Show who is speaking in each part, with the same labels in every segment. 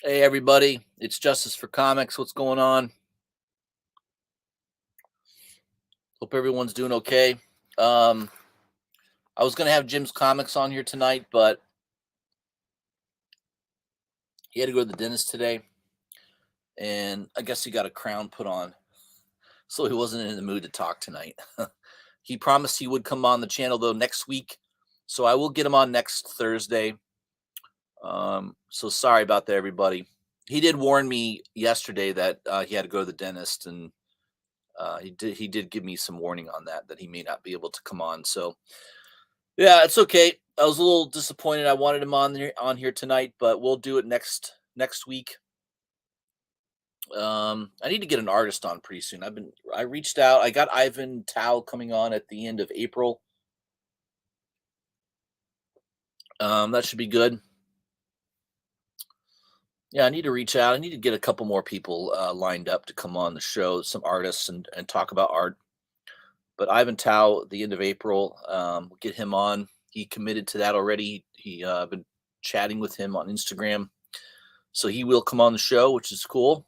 Speaker 1: Hey everybody, it's Justice for Comics. What's going on? Hope everyone's doing okay. I was gonna have Jim's Comics on here tonight, but he had to go to the dentist today, and I guess he got a crown put on, so he wasn't in the mood to talk tonight. He promised he would come on the channel though next week, so I will get him on next Thursday. So sorry about that, everybody. He did warn me yesterday that he had to go to the dentist, and he did give me some warning on that he may not be able to come on. So yeah, it's okay. I was a little disappointed. I wanted him on here tonight, but we'll do it next week. I need to get an artist on pretty soon. I reached out. I got Ivan Tao coming on at the end of April. That should be good. Yeah, I need to reach out. I need to get a couple more people lined up to come on the show, some artists and talk about art. But Ivan Tao at the end of April, we'll get him on. He committed to that already. He been chatting with him on Instagram, so he will come on the show, which is cool.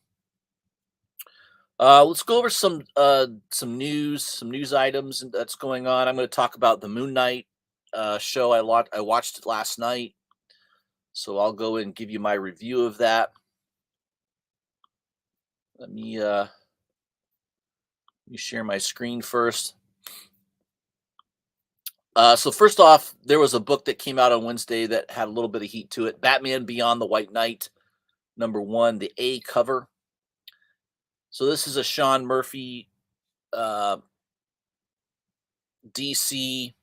Speaker 1: Let's go over some news items that's going on. I'm going to talk about the Moon Knight show I watched it last night, so I'll go and give you my review of that. Let me share my screen first. So first off, there was a book that came out on Wednesday that had a little bit of heat to it. Batman Beyond the White Knight, #1, the A cover. So this is a Sean Murphy DC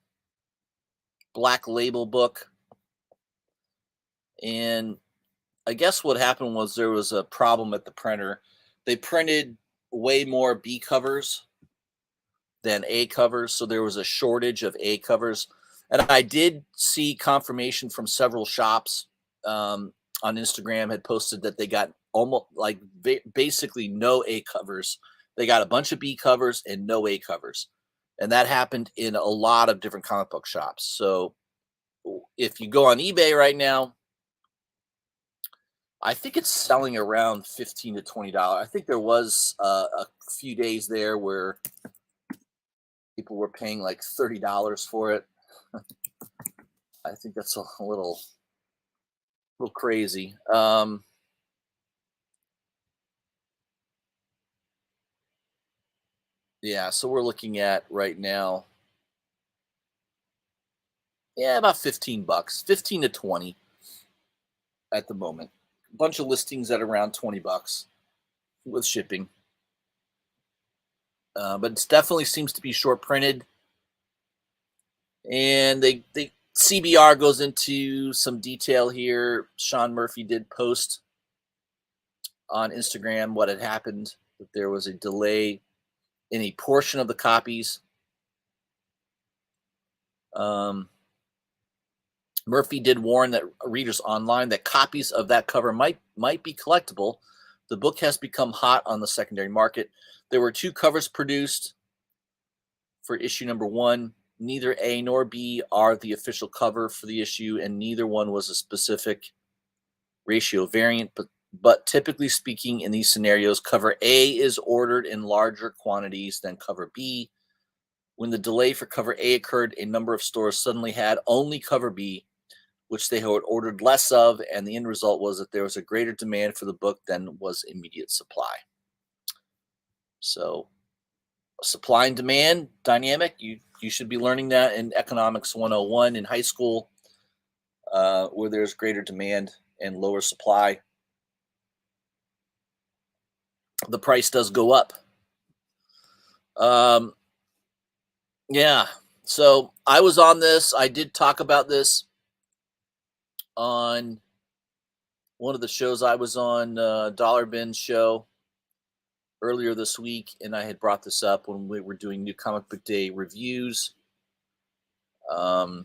Speaker 1: Black Label book. And I guess what happened was there was a problem at the printer. They printed way more B covers than A covers, so there was a shortage of A covers. And I did see confirmation from several shops on Instagram had posted that they got almost like basically no A covers. They got a bunch of B covers and no A covers. And that happened in a lot of different comic book shops. So if you go on eBay right now, I think it's selling around $15 to $20. I think there was a few days there where people were paying like $30 for it. I think that's a little crazy. Yeah, so we're looking at right now, yeah, about 15 bucks, 15 to 20 at the moment. A bunch of listings at around 20 bucks with shipping. But it definitely seems to be short printed. And they CBR goes into some detail here. Sean Murphy did post on Instagram what had happened, that there was a delay in a portion of the copies. Murphy did warn that readers online that copies of that cover might be collectible. The book has become hot on the secondary market. There were 2 covers produced for issue number 1. Neither A nor B are the official cover for the issue, and neither one was a specific ratio variant. But typically speaking, in these scenarios, cover A is ordered in larger quantities than cover B. When the delay for cover A occurred, a number of stores suddenly had only cover B, which they had ordered less of, and the end result was that there was a greater demand for the book than was immediate supply. So, supply and demand dynamic, you should be learning that in Economics 101 in high school, where there's greater demand and lower supply, the price does go up. Yeah, so I was on this. I did talk about this on one of the shows I was on, Dollar Bin show earlier this week, and I had brought this up when we were doing New Comic Book Day reviews. So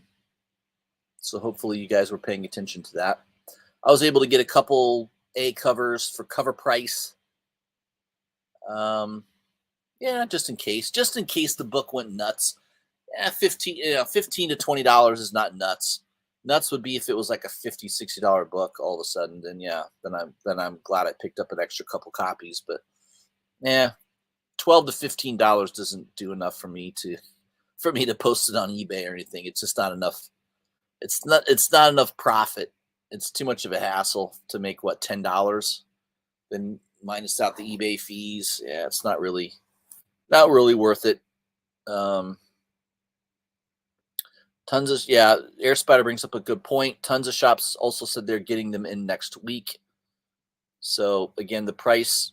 Speaker 1: hopefully you guys were paying attention to that. I was able to get a couple A covers for cover price. Yeah, just in case the book went nuts. Yeah, 15 to $20 is not nuts. Nuts would be if it was like a $50-$60 book all of a sudden. Then yeah, then I'm glad I picked up an extra couple copies. But yeah, $12 to $15 doesn't do enough for me to post it on eBay or anything. It's just not enough. It's not enough profit. It's too much of a hassle to make what, $10, then minus out the eBay fees. Yeah, it's not really worth it. Tons of, yeah, Air Spider brings up a good point. Tons of shops also said they're getting them in next week. So again, the price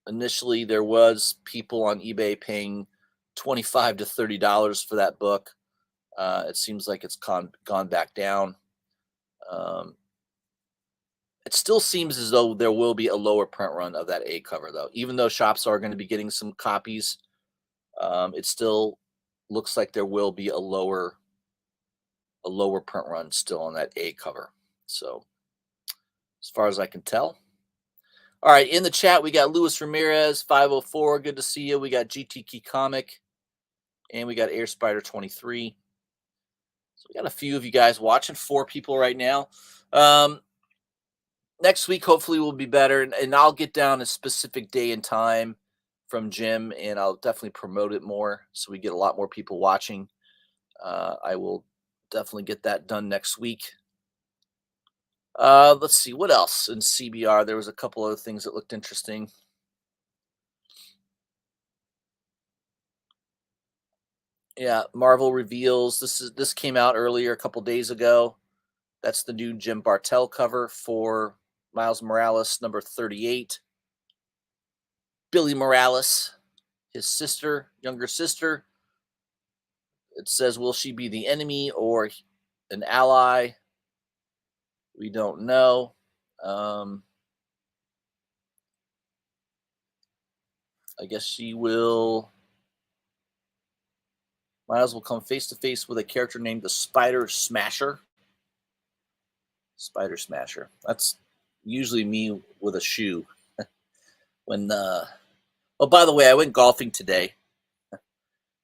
Speaker 1: initially, there was people on eBay paying $25 to $30 for that book. It seems like it's gone back down. It still seems as though there will be a lower print run of that A cover, though. Even though shops are going to be getting some copies, it still looks like there will be a lower print run still on that A cover. So, as far as I can tell. All right, in the chat we got Luis Ramirez 504. Good to see you. We got GTK Comic, and we got Air Spider 23. So we got a few of you guys watching. 4 people right now. Next week hopefully will be better, and I'll get down a specific day and time from Jim, and I'll definitely promote it more so we get a lot more people watching. I will definitely get that done next week. Let's see what else in CBR. There was a couple other things that looked interesting. Yeah, Marvel reveals this came out earlier a couple days ago. That's the new Jim Bartel cover for Miles Morales number 38. Billy Morales, his sister, younger sister. It says, will she be the enemy or an ally? We don't know. I guess she will. Miles will come face to face with a character named the Spider Smasher. Spider Smasher. That's usually me with a shoe. When oh, by the way, I went golfing today,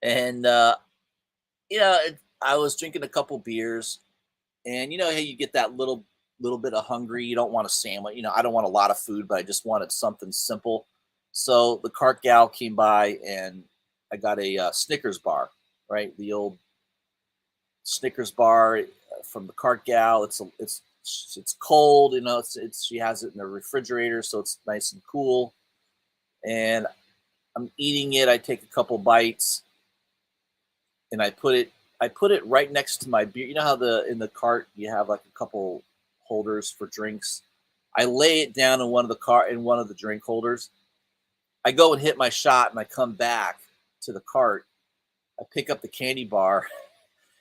Speaker 1: and I was drinking a couple beers, and you know how you get that little bit of hungry. You don't want a sandwich. I don't want a lot of food, but I just wanted something simple. So the cart gal came by, and I got a Snickers bar, right? The old Snickers bar from the cart gal. It's cold, It's she has it in the refrigerator, so it's nice and cool. And I'm eating it. I take a couple bites, and I put it right next to my beer. You know how in the cart you have like a couple holders for drinks. I lay it down in one of the drink holders. I go and hit my shot, and I come back to the cart. I pick up the candy bar,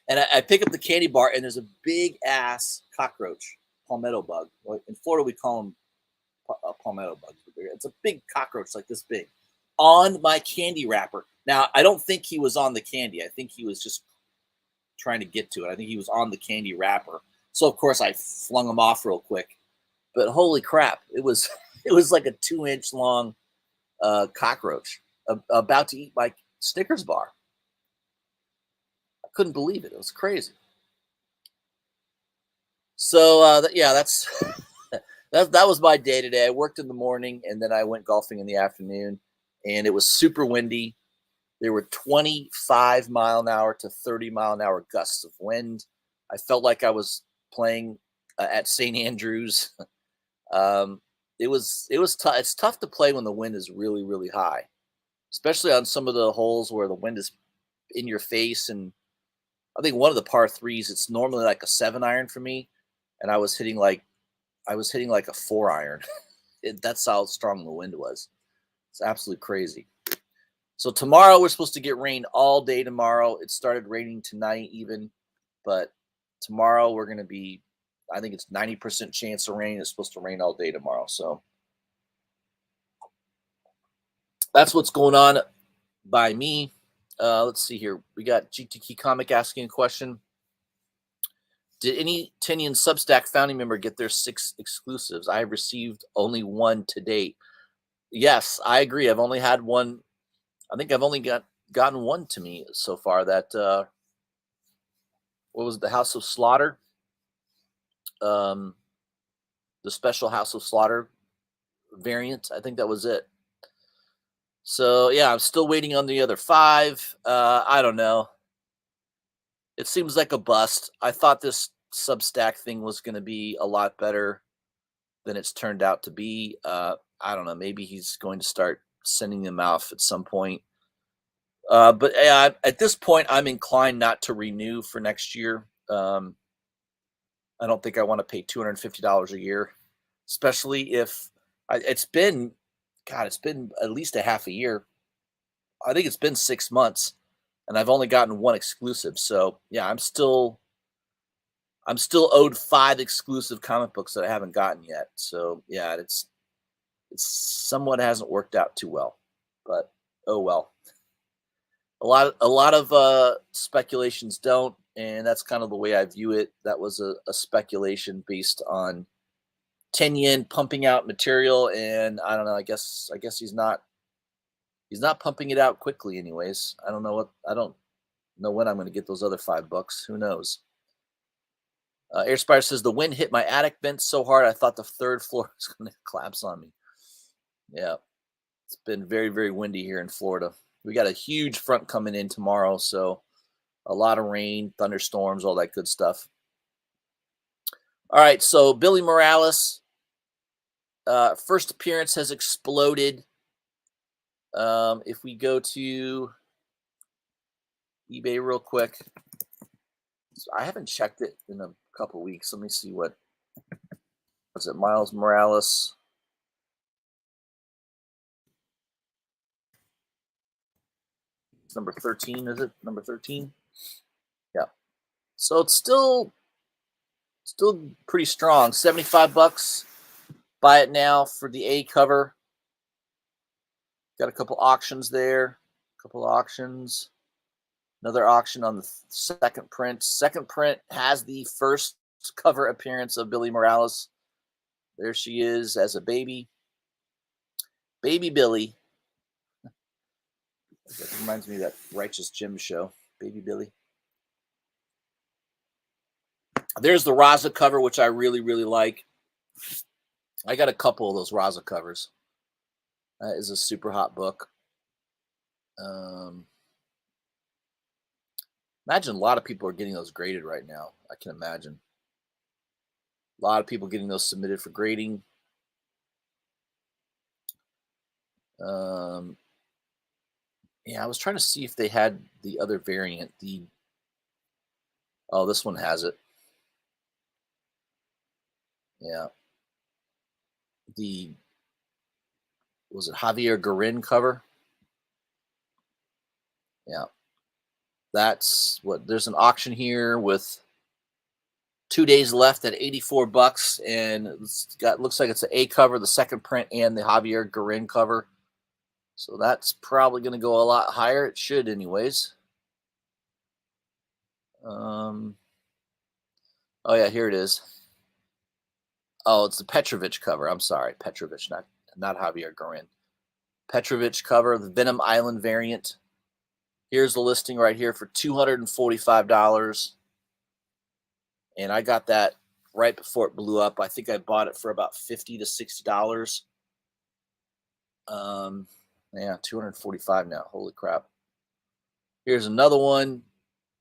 Speaker 1: and I pick up the candy bar, and there's a big ass cockroach, palmetto bug. In Florida, we call them palmetto bugs. It's a big cockroach, like this big, on my candy wrapper. Now, I don't think he was on the candy. I think he was just trying to get to it. I think he was on the candy wrapper. So of course I flung him off real quick. But holy crap, it was it was like a 2-inch long cockroach about to eat my Snickers bar. I couldn't believe it. It was crazy. So that's that was my day today. I worked in the morning, and then I went golfing in the afternoon, and it was super windy. There were 25-mile-an-hour to 30-mile-an-hour gusts of wind. I felt like I was playing at St. Andrews. It was tough. It's tough to play when the wind is really, really high, especially on some of the holes where the wind is in your face. And I think one of the par threes, it's normally like a 7-iron for me, and I was hitting like a 4-iron. That's how strong the wind was. It's absolutely crazy. So tomorrow we're supposed to get rain all day tomorrow. It started raining tonight even, but tomorrow we're going to be, I think it's 90% chance of rain. It's supposed to rain all day tomorrow. So that's what's going on by me. Let's see here. We got GTK Comic asking a question. Did any Tinian Substack founding member get their 6 exclusives? I have received only 1 to date. Yes, I agree. I've only had 1. I think I've only gotten 1 to me so far. That what was it, the House of Slaughter? The special House of Slaughter variant. I think that was it. So yeah, I'm still waiting on the other 5. I don't know. It seems like a bust. I thought this Substack thing was going to be a lot better than it's turned out to be. I don't know. Maybe he's going to start sending them out at some point. But at this point, I'm inclined not to renew for next year. I don't think I want to pay $250 a year, especially if it's been at least a half a year. I think it's been 6 months, and I've only gotten 1 exclusive. So yeah, I'm still owed 5 exclusive comic books that I haven't gotten yet. So yeah, it's somewhat hasn't worked out too well, but oh well. A lot of speculations don't, and that's kind of the way I view it. That was a speculation based on Tinian pumping out material, and I don't know. I guess he's not pumping it out quickly. Anyways, I don't know when I'm going to get those other 5 books. Who knows? Airspire says the wind hit my attic vent so hard I thought the 3rd floor was going to collapse on me. Yeah, it's been very, very windy here in Florida. We got a huge front coming in tomorrow, so a lot of rain, thunderstorms, all that good stuff. All right, so Billy Morales, first appearance has exploded. If we go to eBay real quick, so I haven't checked it in a couple weeks. Let me see was it Miles Morales. It's number 13, is it? Number 13? Yeah. So it's still pretty strong. $75. Buy it now for the A cover. Got a couple auctions there. A couple auctions. Another auction on the second print. Second print has the first cover appearance of Billy Morales. There she is as a baby. Baby Billy. That reminds me of that Righteous Jim show. Baby Billy. There's the Raza cover, which I really, really like. I got a couple of those Raza covers. That is a super hot book. Imagine a lot of people are getting those graded right now. I can imagine. A lot of people getting those submitted for grading. Yeah, I was trying to see if they had the other variant. Oh, this one has it. Yeah. Was it Javier Garin cover? Yeah. That's what, there's an auction here with 2 days left at $84, and looks like it's an A cover, the second print, and the Javier Garin cover. So that's probably going to go a lot higher. It should, anyways. Oh yeah, here it is. Oh, it's the Petrovich cover. I'm sorry, Petrovich, not Javier Garin. Petrovich cover, the Venom Island variant. Here's the listing right here for $245. And I got that right before it blew up. I think I bought it for about $50 to $60. Yeah, $245 now. Holy crap. Here's another one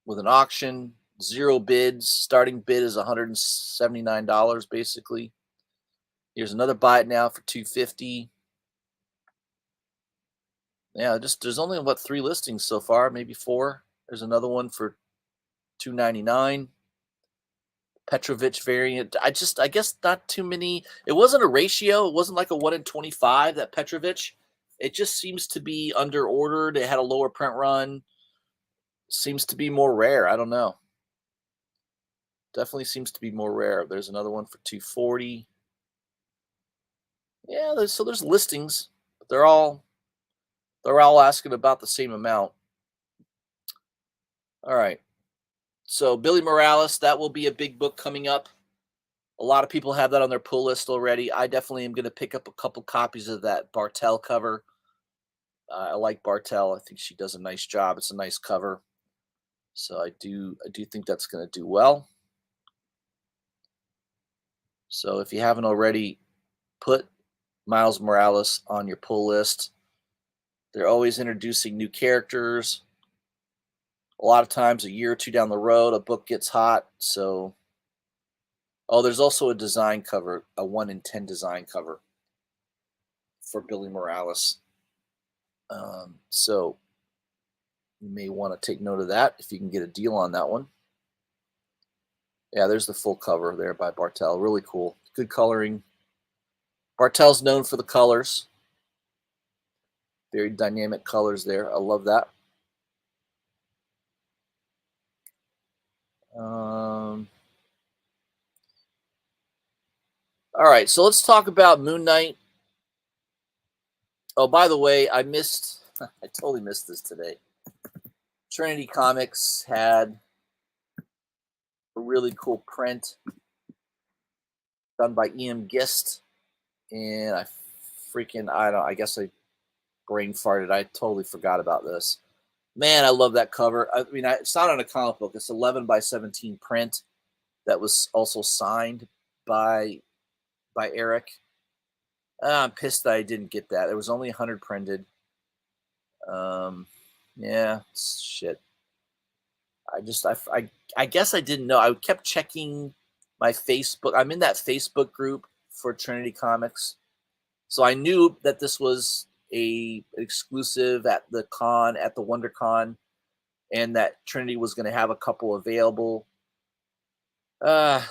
Speaker 1: with an auction, 0 bids. Starting bid is $179 basically. Here's another buy it now for $250. Yeah, there's only what 3 listings so far, maybe 4. There's another one for $299. Petrovich variant. I guess not too many. It wasn't a ratio. It wasn't like a 1 in 25, that Petrovich. It just seems to be under ordered. It had a lower print run. Seems to be more rare. I don't know. Definitely seems to be more rare. There's another one for $240. Yeah, there's listings. But they're all asking about the same amount. All right. So Billy Morales, that will be a big book coming up. A lot of people have that on their pull list already. I definitely am going to pick up a couple copies of that Bartel cover. I like Bartel. I think she does a nice job. It's a nice cover. So I do think that's going to do well. So if you haven't already, put Miles Morales on your pull list. They're always introducing new characters. A lot of times, a year or 2 down the road, a book gets hot. So, there's also a design cover, a 1 in 10 design cover for Billy Morales. So you may want to take note of that if you can get a deal on that one. Yeah, there's the full cover there by Bartel. Really cool. Good coloring. Bartel's known for the colors. Very dynamic colors there. I love that. All right, so let's talk about Moon Knight. Oh, by the way, I totally missed this today. Trinity Comics had a really cool print done by E.M. Gist, and I guess I brain farted. I totally forgot about this. Man, I love that cover. I mean, it's not on a comic book. It's 11 by 17 print that was also signed by Eric. I'm pissed that I didn't get that. There was only 100 printed. Yeah, shit. I guess I didn't know. I kept checking my Facebook. I'm in that Facebook group for Trinity Comics. So I knew that this was a exclusive at the WonderCon, and that Trinity was going to have a couple available. I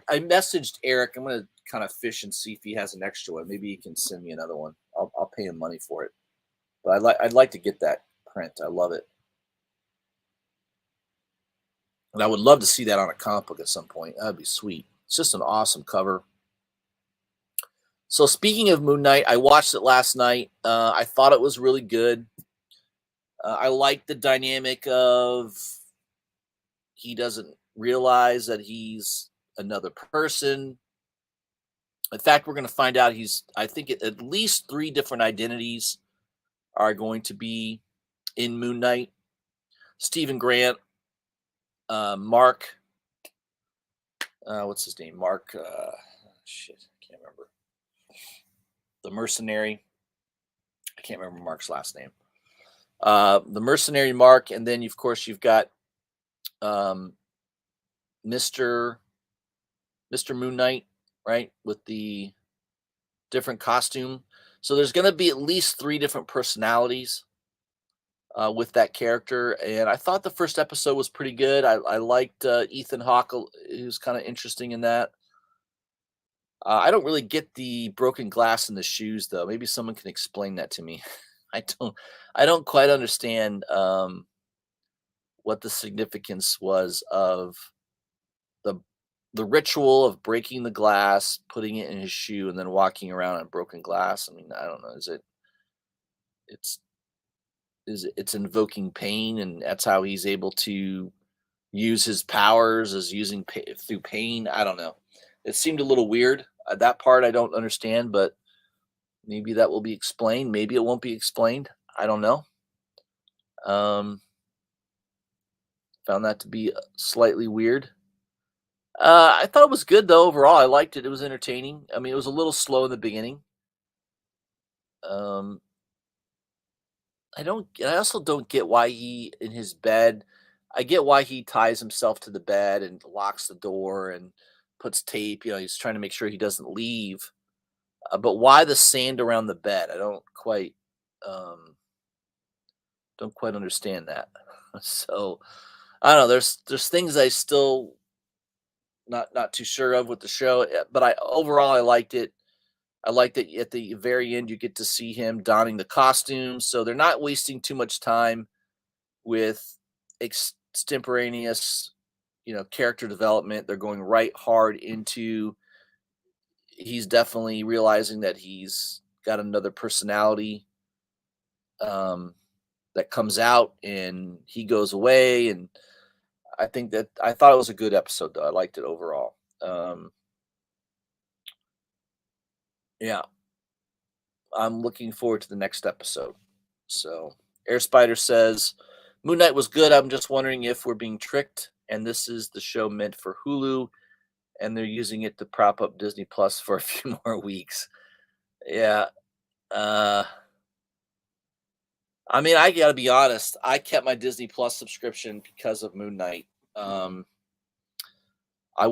Speaker 1: messaged Eric. I'm gonna kind of fish and see if he has an extra one. Maybe he can send me another one. I'll pay him money for it. But I'd like to get that print. I love it, and I would love to see that on a comic book at some point. That'd be sweet. It's just an awesome cover. So speaking of Moon Knight, I watched it last night. I thought it was really good. I like the dynamic of he doesn't realize that he's another person. In fact, we're going to find out I think at least three different identities are going to be in Moon Knight. Stephen Grant, Mark, what's his name? Mark, shit, I can't remember. The mercenary. I can't remember Mark's last name. The mercenary Mark, and then of course you've got um, Mr. Moon Knight, right, with the different costume. So there's going to be at least three different personalities with that character, and I thought the first episode was pretty good. I liked Ethan Hawke; he was kind of interesting in that. I don't really get the broken glass in the shoes, though. Maybe someone can explain that to me. I don't. I don't quite understand what the significance was of the the ritual of breaking the glass, putting it in his shoe, and then walking around on broken glass. I mean, I don't know. It's it's invoking pain, and that's how he's able to use his powers as using through pain. I don't know. It seemed a little weird. That part I don't understand, but maybe that will be explained. Maybe it won't be explained. I don't know. Um, Found that to be slightly weird. I thought it was good though. Overall, I liked it. It was entertaining. I mean, it was a little slow in the beginning. Um, I also don't get why he in his bed. I get why he ties himself to the bed and locks the door and puts tape. You know, he's trying to make sure he doesn't leave. But why the sand around the bed? I um, don't quite understand that. So I don't know. There's things I still not too sure of with the show. But I overall I liked it. I like that at the very end you get to see him donning the costume, so they're not wasting too much time with extemporaneous, character development. They're going right hard into he's definitely realizing that he's got another personality um, that comes out, and he goes away. And I thought it was a good episode, though. I liked it overall. Yeah, I'm looking forward to the next episode. So, Air Spider says, Moon Knight was good. I'm just wondering if we're being tricked, and this is the show meant for Hulu, and they're using it to prop up Disney Plus for a few more weeks. Yeah. Uh, I mean, I gotta be honest. I kept my Disney Plus subscription because of Moon Knight. Um, I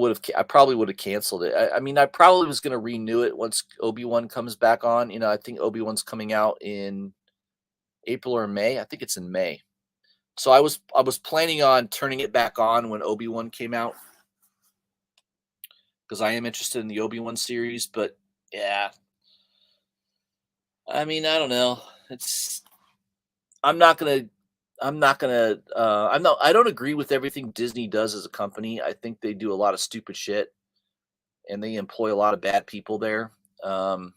Speaker 1: probably would have canceled it. I mean, I probably was gonna renew it once Obi-Wan comes back on. I think Obi-Wan's coming out in April or May. I think it's in May. So I was planning on turning it back on when Obi-Wan came out because I am interested in the Obi-Wan series, but yeah. I mean, I don't know. It's I'm not gonna I don't agree with everything Disney does as a company. I think they do a lot of stupid shit and they employ a lot of bad people there. Um,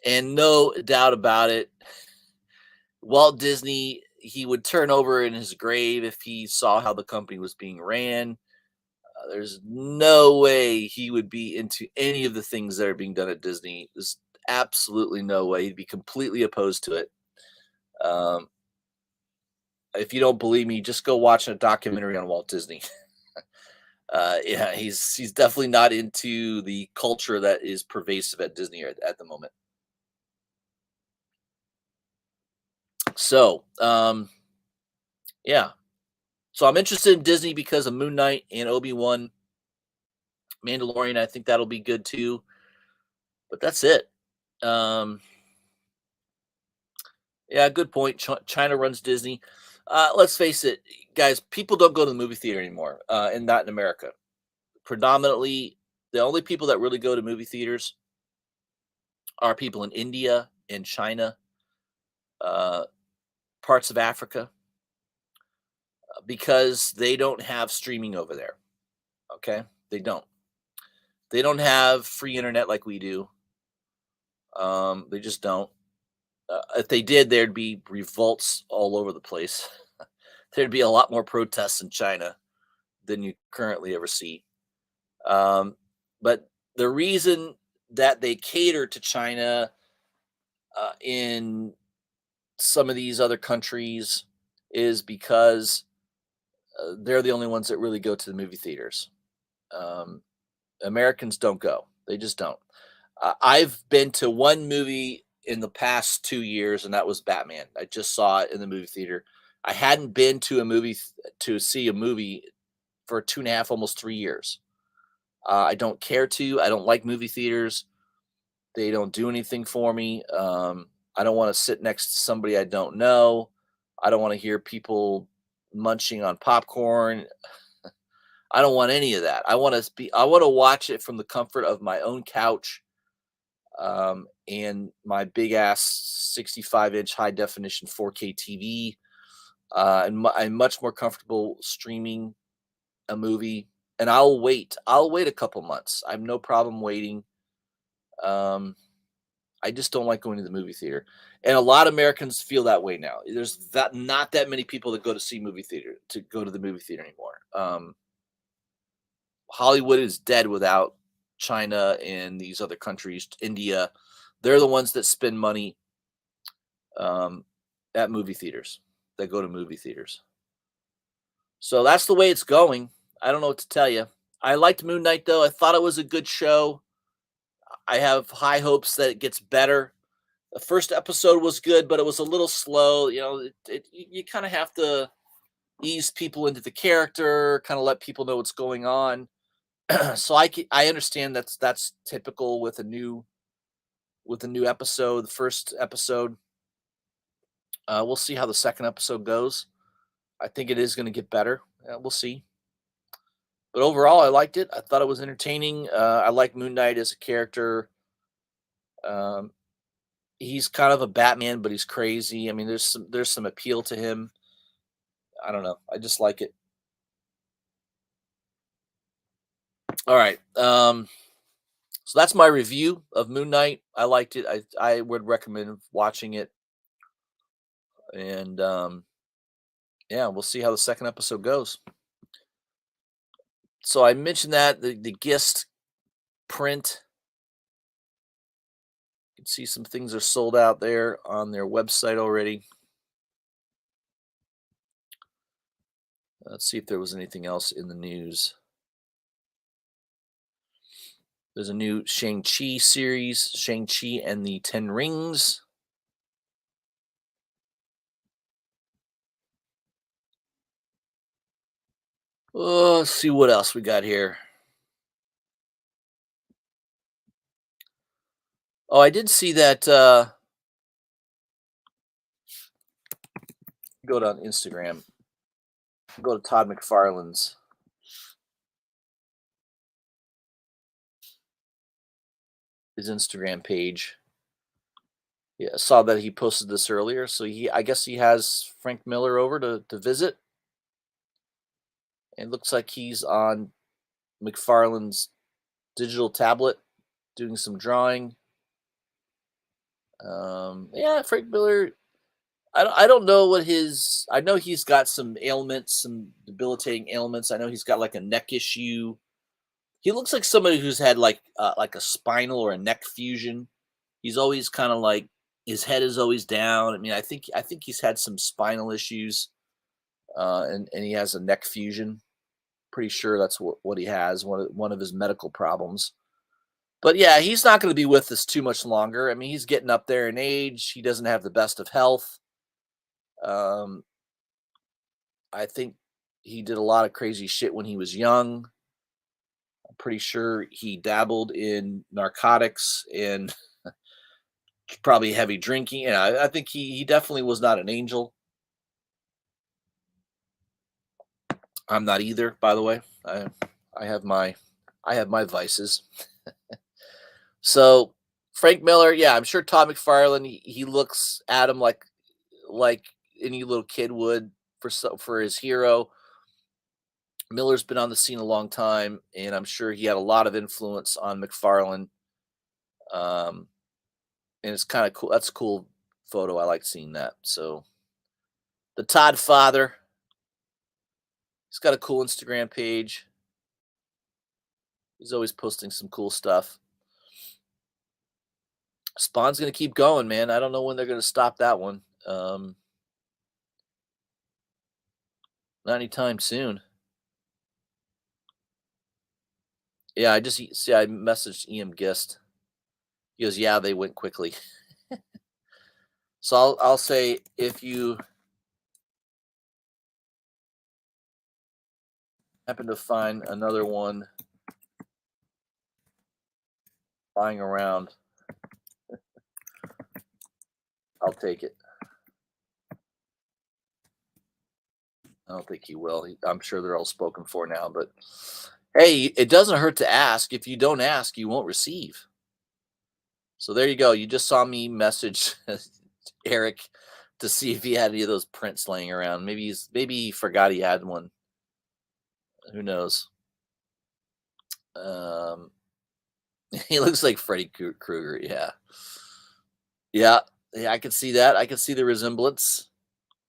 Speaker 1: and no doubt about it, Walt Disney, he would turn over in his grave if he saw how the company was being ran. There's no way he would be into any of the things that are being done at Disney. There's absolutely no way. He'd be completely opposed to it. Um, if you don't believe me, just go watch a documentary on Walt Disney. Yeah, he's definitely not into the culture that is pervasive at Disney at the moment. So, yeah. So I'm interested in Disney because of Moon Knight and Obi-Wan. Mandalorian, I think that'll be good too. But that's it. Um, yeah, good point. China runs Disney. Let's face it, guys. People don't go to the movie theater anymore, and not in America. Predominantly, the only people that really go to movie theaters are people in India and China, uh, parts of Africa, because they don't have streaming over there. Okay, they don't. They don't have free internet like we do. They just don't. If they did, there'd be revolts all over the place. There'd be a lot more protests in China than you currently ever see. Um, but the reason that they cater to China in some of these other countries is because they're the only ones that really go to the movie theaters. Um, Americans don't go; they just don't. I've been to one movie in the past 2 years, and that was Batman. I just saw it in the movie theater. I hadn't been to a to see a movie for 2.5, almost 3 years. I don't care to. I don't like movie theaters. They don't do anything for me. I don't want to sit next to somebody I don't know. I don't want to hear people munching on popcorn. I don't want any of that. I want to watch it from the comfort of my own couch and my big ass 65-inch high definition 4K TV. I'm much more comfortable streaming a movie, and I'll wait. I'll wait a couple months. I have no problem waiting. Um, I just don't like going to the movie theater, and a lot of Americans feel that way now. There's that not that many people that go to see movie theater to go to the movie theater anymore. Hollywood is dead without China and these other countries, India. They're the ones that spend money um, at movie theaters. That go to movie theaters. So that's the way it's going. I don't know what to tell you. I liked Moon Knight though. I thought it was a good show. I have high hopes that it gets better. The first episode was good, but it was a little slow. You kind of have to ease people into the character, kind of let people know what's going on. So I understand that's typical with a new episode. The first episode, we'll see how the second episode goes. I think it is going to get better. We'll see. But overall, I liked it. I thought it was entertaining. I like Moon Knight as a character. Um, he's kind of a Batman, but he's crazy. I mean, there's some appeal to him. I don't know. I just like it. All right. So that's my review of Moon Knight. I liked it. I would recommend watching it, and yeah, we'll see how the second episode goes. So I mentioned that the Gist print. You can see some things are sold out there on their website already. Let's see if there was anything else in the news. There's a new Shang-Chi series, Shang-Chi and the Ten Rings. Oh, let's see what else we got here. Oh, I did see that. Go to Instagram. Go to Todd McFarlane's his Instagram page. Yeah, I saw that he posted this earlier. So I guess he has Frank Miller over to visit. It looks like he's on McFarlane's digital tablet doing some drawing. Yeah, Frank Miller. I don't know what his. I know he's got some ailments, some debilitating ailments. I know he's got like a neck issue. He looks like somebody who's had like a spinal or a neck fusion. He's always kind of like his head is always down. I mean, I think he's had some spinal issues, and he has a neck fusion. Pretty sure that's what he has. One of his medical problems. But yeah, he's not going to be with us too much longer. I mean, he's getting up there in age. He doesn't have the best of health. Um, I think he did a lot of crazy shit when he was young. I'm pretty sure he dabbled in narcotics and probably heavy drinking. And I think he definitely was not an angel. I'm not either, by the way. I have my I have my vices. So Frank Miller, yeah, I'm sure Todd McFarlane. He looks at him like any little kid would for his hero. Miller's been on the scene a long time, and I'm sure he had a lot of influence on McFarlane. Um, and it's kind of cool. That's a cool photo. I like seeing that. So the Todd father, he's got a cool Instagram page. He's always posting some cool stuff. Spawn's gonna keep going, man. I don't know when they're gonna stop that one. Not anytime soon. Yeah, I just see. I messaged EM Gist. He goes, "Yeah, they went quickly." So I'll say if you happen to find another one lying around, I'll take it. I don't think he will. I'm sure they're all spoken for now, but hey, it doesn't hurt to ask. If you don't ask, you won't receive. So there you go. You just saw me message Eric to see if he had any of those prints laying around. Maybe he forgot he had one. Who knows? Um, he looks like Freddy Krueger. Yeah, yeah, yeah. I can see that. I can see the resemblance.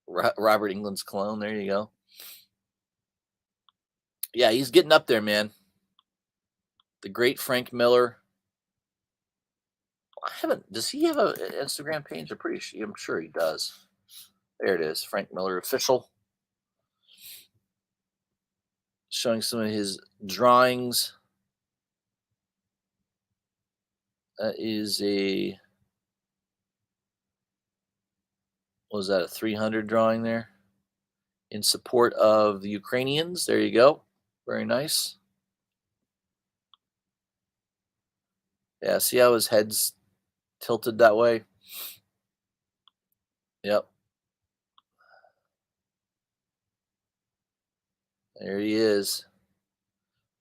Speaker 1: Robert England's clone. There you go. Yeah, he's getting up there, man. The great Frank Miller. I haven't. Does he have an Instagram page? I'm sure he does. There it is, Frank Miller official, showing some of his drawings. That is what was that, a 300 drawing there in support of the Ukrainians. There you go. Very nice. Yeah, see how his head's tilted that way? Yep. There he is.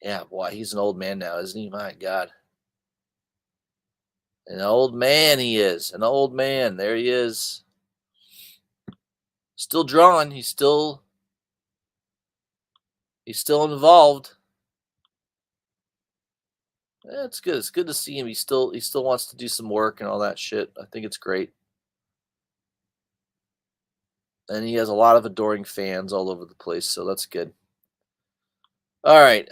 Speaker 1: Yeah, boy, he's an old man now, isn't he? My God. An old man he is. An old man. There he is. Still drawing. He's still involved. Yeah, it's good. It's good to see him. He still wants to do some work and all that shit. I think it's great. And he has a lot of adoring fans all over the place, so that's good. All right.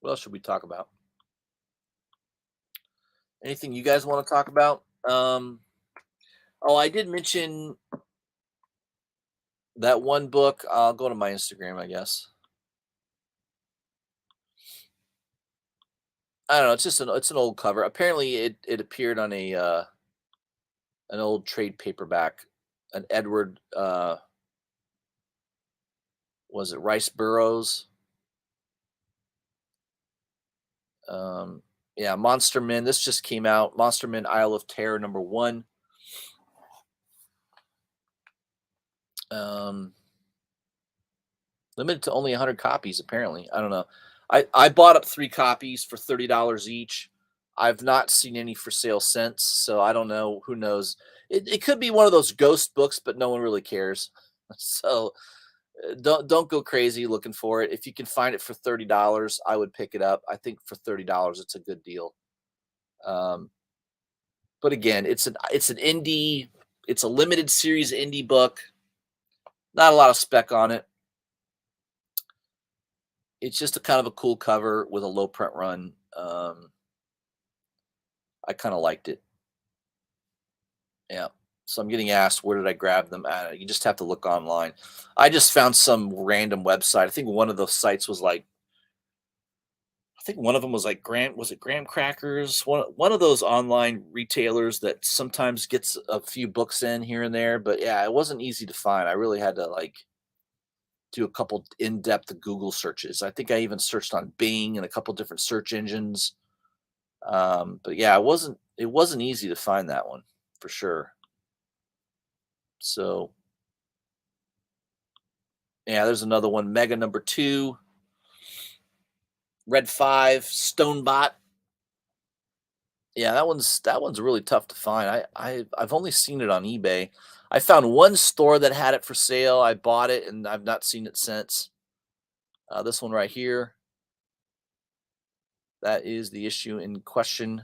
Speaker 1: What else should we talk about? Anything you guys want to talk about? Oh, I did mention that one book. I'll go to my Instagram, I guess. I don't know. It's an old cover. Apparently, it appeared on an old trade paperback, an Edward was it Rice Burroughs? Um, yeah, Monster Men. This just came out. Monster Men Isle of Terror #1. Um, limited to only 100 copies. Apparently, I don't know. I bought up 3 copies for $30 each. I've not seen any for sale since, so I don't know. Who knows? It could be one of those ghost books, but no one really cares. So don't go crazy looking for it. If you can find it for $30, I would pick it up. I think for $30, it's a good deal. Um, but again, it's an indie. It's a limited series indie book. Not a lot of spec on it. It's just a kind of a cool cover with a low print run. I kind of liked it. Yeah. So I'm getting asked where did I grab them at? You just have to look online. I just found some random website. I think one of those sites was like, I think one of them was like Graham Crackers, one of those online retailers that sometimes gets a few books in here and there. But yeah, it wasn't easy to find. I really had to like do a couple in-depth Google searches. I think I even searched on Bing and a couple different search engines. But yeah, it wasn't easy to find that one for sure. So yeah, there's another one, Mega #2, Red 5, Stonebot. Yeah, that one's really tough to find. I've only seen it on eBay. I found one store that had it for sale. I bought it and I've not seen it since. This one right here. That is the issue in question.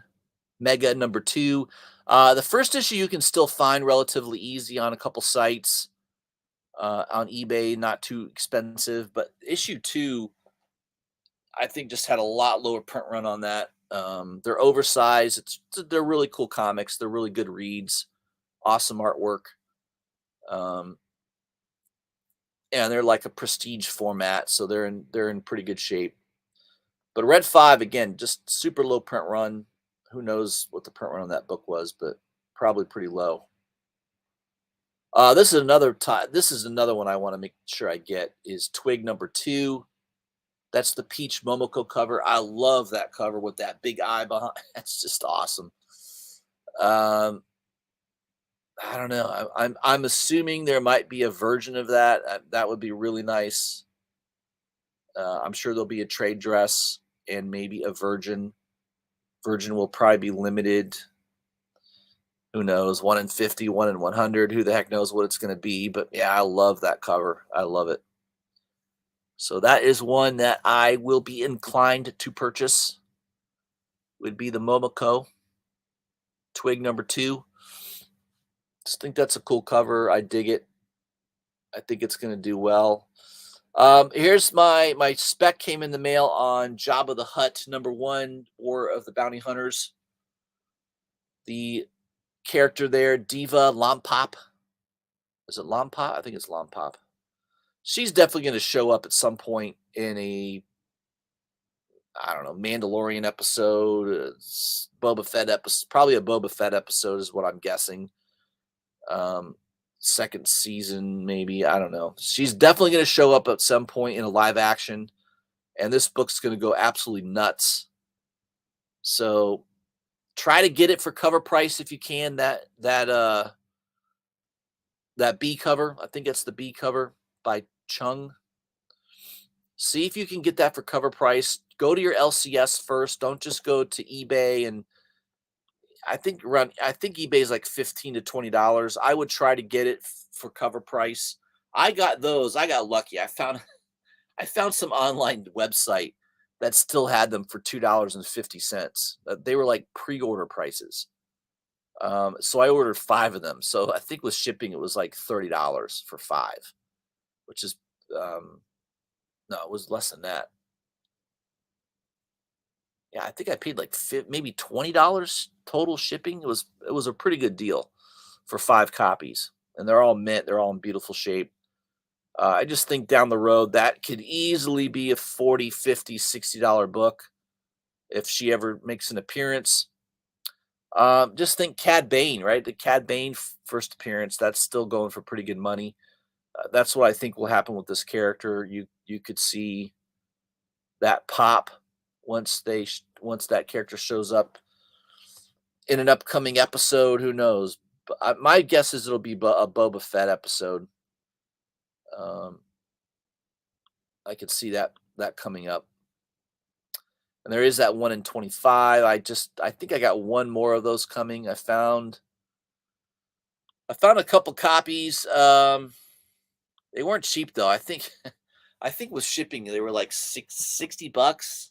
Speaker 1: Mega number 2. The first issue you can still find relatively easy on a couple sites, on eBay, not too expensive. But issue 2, I think, just had a lot lower print run on that. They're oversized. They're really cool comics. They're really good reads. Awesome artwork. Um, and they're like a prestige format, so they're in pretty good shape. But Red 5, again, just super low print run. Who knows what the print run on that book was, but probably pretty low. This is another one I want to make sure I get, is Twig number 2. That's the Peach Momoko cover. I love that cover with that big eye behind. That's just awesome. Um, I don't know. I'm assuming there might be a version of that. That would be really nice. I'm sure there'll be a trade dress and maybe a virgin. Virgin will probably be limited. Who knows? 1 in 50, 1 in 100. Who the heck knows what it's going to be? But yeah, I love that cover. I love it. So that is one that I will be inclined to purchase. Would be the Momoko Twig number 2. Just think that's a cool cover. I dig it. I think it's going to do well. Here's my spec came in the mail on Jabba the Hutt number 1, War of the Bounty Hunters. The character there, Diva Lompop. Is it Lompop? I think it's Lompop. She's definitely going to show up at some point in a, I don't know, Mandalorian episode, Boba Fett episode, probably a Boba Fett episode is what I'm guessing. Second season, maybe. I don't know. She's definitely going to show up at some point in a live action, and this book's going to go absolutely nuts. So try to get it for cover price if you can. That B cover, I think it's the B cover by Chung. See if you can get that for cover price. Go to your LCS first. Don't just go to eBay. And I think eBay is like $15 to $20. I would try to get it for cover price. I got those. I got lucky. I found some online website that still had them for $2.50. They were like pre-order prices. So I ordered 5 of them. So I think with shipping it was like $30 for 5, which is no, it was less than that. Yeah, I think I paid like maybe $20 total shipping. It was a pretty good deal for 5 copies, and they're all mint. They're all in beautiful shape. I just think down the road that could easily be a 40, 50, $60 book if she ever makes an appearance. Just think Cad Bane, right? The Cad Bane first appearance, that's still going for pretty good money. That's what I think will happen with this character. You could see that pop once that character shows up in an upcoming episode. Who knows? But my guess is it'll be a Boba Fett episode. I could see that coming up. And there is that 1 in 25. I think I got one more of those coming. I found a couple copies. They weren't cheap though. I think with shipping they were like $60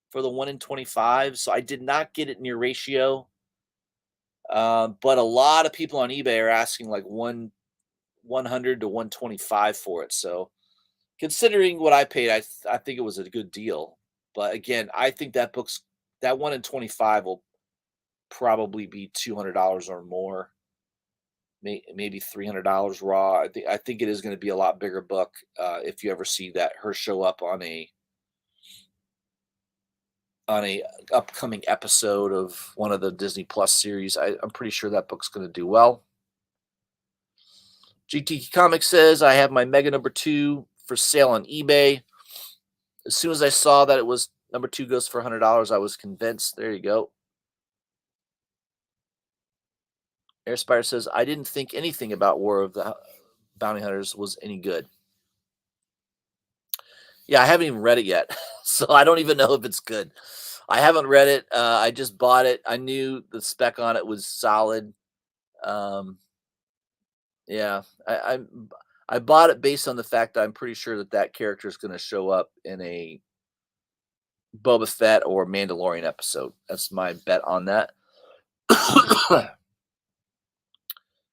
Speaker 1: for the 1 in 25. So I did not get it near ratio. But a lot of people on eBay are asking like 100 to 125 for it. So considering what I paid, I think it was a good deal. But again, I think that 1 in 25 will probably be $200 or more, maybe $300 raw. I think it is going to be a lot bigger book if you ever see her show up on a upcoming episode of one of the Disney Plus series. I'm pretty sure that book's going to do well. GT Comics says I have my Mega number 2 for sale on eBay. As soon as I saw that it was number 2 goes for $100, I was convinced. There you go. Airspire says I didn't think anything about War of the Bounty Hunters was any good. Yeah, I haven't even read it yet, so I don't even know if it's good. I haven't read it. I just bought it. I knew the spec on it was solid. Yeah, I bought it based on the fact that I'm pretty sure that character is going to show up in a Boba Fett or Mandalorian episode. That's my bet on that.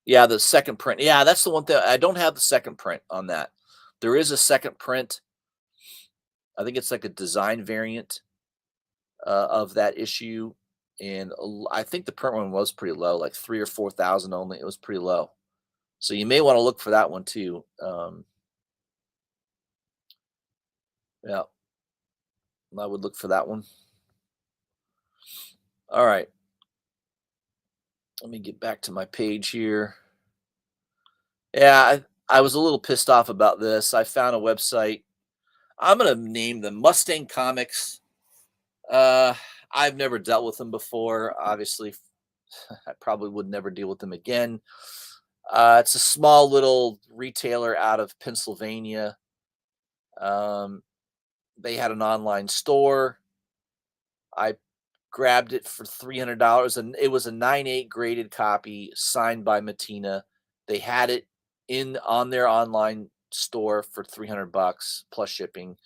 Speaker 1: Yeah, the second print. Yeah, that's the one thing. I don't have the second print on that. There is a second print. I think it's like a design variant of that issue, and I think the print one was pretty low, like 3 or 4 thousand only. It was pretty low, so you may want to look for that one too. Yeah, I would look for that one. All right, let me get back to my page here. Yeah, I was a little pissed off about this. I found a website. I'm gonna name them Mustang Comics. Uh, I've never dealt with them before. Obviously, I probably would never deal with them again. It's a small little retailer out of Pennsylvania. Um, they had an online store. I grabbed it for $300, and it was a 9.8 graded copy signed by Matina. They had it in on their online store for $300 plus shipping.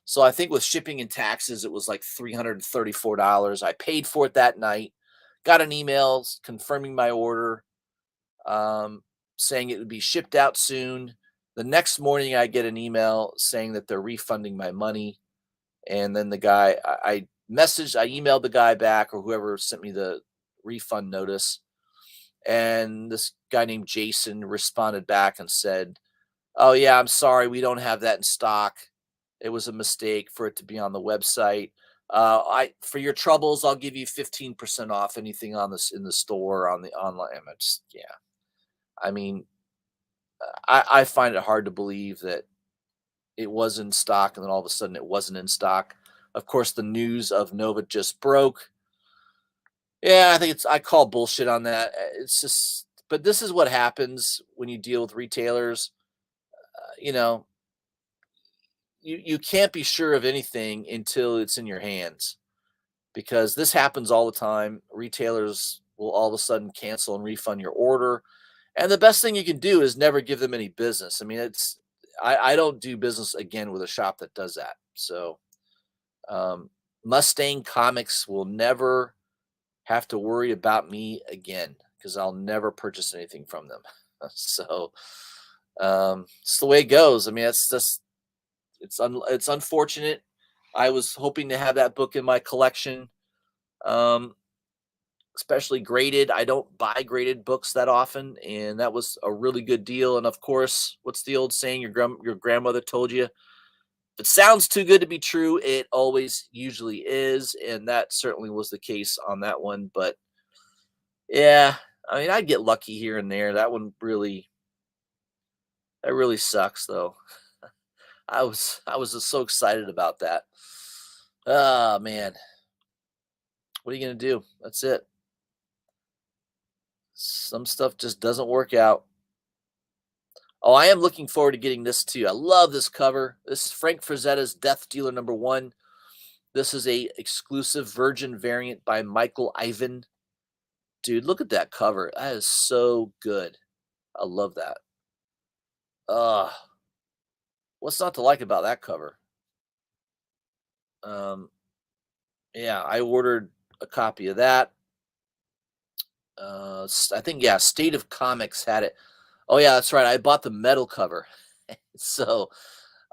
Speaker 1: So I think with shipping and taxes, it was like $334. I paid for it that night. Got an email confirming my order, um, saying it would be shipped out soon. The next morning, I get an email saying that they're refunding my money. And then the guy, I emailed the guy back or whoever sent me the refund notice. And this guy named Jason responded back and said, "Oh, yeah, I'm sorry. We don't have that in stock. It was a mistake for it to be on the website. For your troubles, I'll give you 15% off anything on this in the store on the online." Yeah. I mean, I find it hard to believe that it was in stock and then all of a sudden it wasn't in stock. Of course, the news of Nova just broke. Yeah, I call bullshit on that. It's just, but this is what happens when you deal with retailers. You know, you can't be sure of anything until it's in your hands because this happens all the time. Retailers will all of a sudden cancel and refund your order. And the best thing you can do is never give them any business. I mean, I don't do business again with a shop that does that. So um, Mustang Comics will never have to worry about me again because I'll never purchase anything from them. So it's the way it goes. I mean, it's just it's unfortunate. I was hoping to have that book in my collection, um, especially graded. I don't buy graded books that often, and that was a really good deal. And of course, what's the old saying? Your grandmother told you, if it sounds too good to be true, it always usually is, and that certainly was the case on that one. But yeah, I mean, I get lucky here and there. That really sucks, though. I was just so excited about that. Ah, man, what are you gonna do? That's it. Some stuff just doesn't work out. Oh, I am looking forward to getting this too. I love this cover. This is Frank Frazetta's Death Dealer #1. This is a exclusive Virgin variant by Michael Ivan. Dude, look at that cover. That is so good. I love that. Uh, what's not to like about that cover? Um, yeah, I ordered a copy of that. I think yeah, State of Comics had it. Oh yeah, that's right. I bought the metal cover. So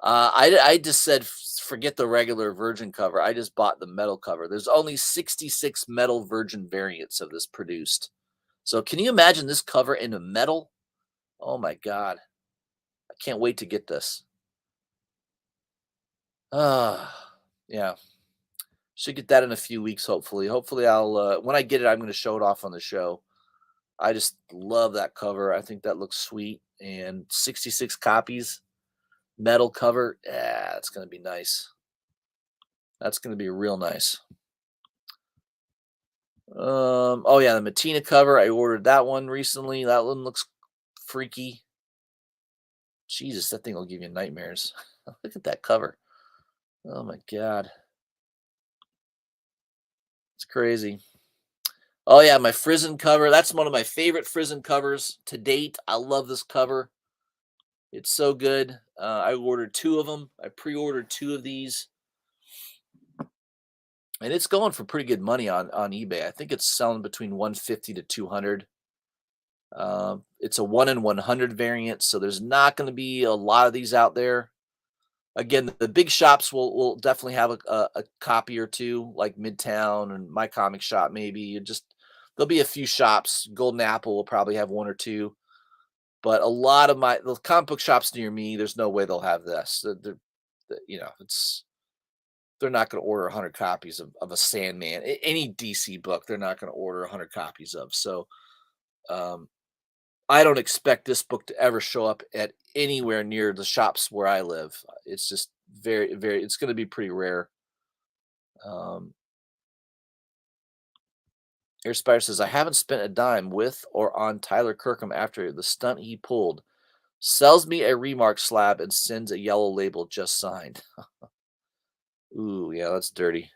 Speaker 1: I just said forget the regular Virgin cover. I just bought the metal cover. There's only 66 metal Virgin variants of this produced. So can you imagine this cover in a metal? Oh my god, I can't wait to get this. Yeah, should get that in a few weeks. Hopefully I'll when I get it, I'm going to show it off on the show. I just love that cover. I think that looks sweet. And 66 copies, metal cover. Yeah, it's going to be nice. That's going to be real nice. Oh yeah, the Matina cover. I ordered that one recently. That one looks freaky. Jesus, that thing will give you nightmares. Look at that cover. Oh my god, it's crazy. Oh yeah, my Frizzen cover. That's one of my favorite Frizzen covers to date. I love this cover. It's so good. I ordered two of them. I pre-ordered two of these. and it's going for pretty good money on eBay. I think it's selling between 150 to 200. It's a 1 in 100 variant, so there's not going to be a lot of these out there. Again, the big shops will definitely have a copy or two, like Midtown and My Comic Shop, maybe. There'll be a few shops. Golden Apple will probably have one or two, but a lot of the comic book shops near me, there's no way they'll have this. It's they're not going to order 100 copies of a Sandman, any DC book. They're not going to order 100 copies of. So um, I don't expect this book to ever show up at anywhere near the shops where I live. It's just very, very. It's going to be pretty rare. Um, Airspire says, I haven't spent a dime with or on Tyler Kirkham after the stunt he pulled. Sells me a remark slab and sends a yellow label just signed. Ooh, yeah, that's dirty.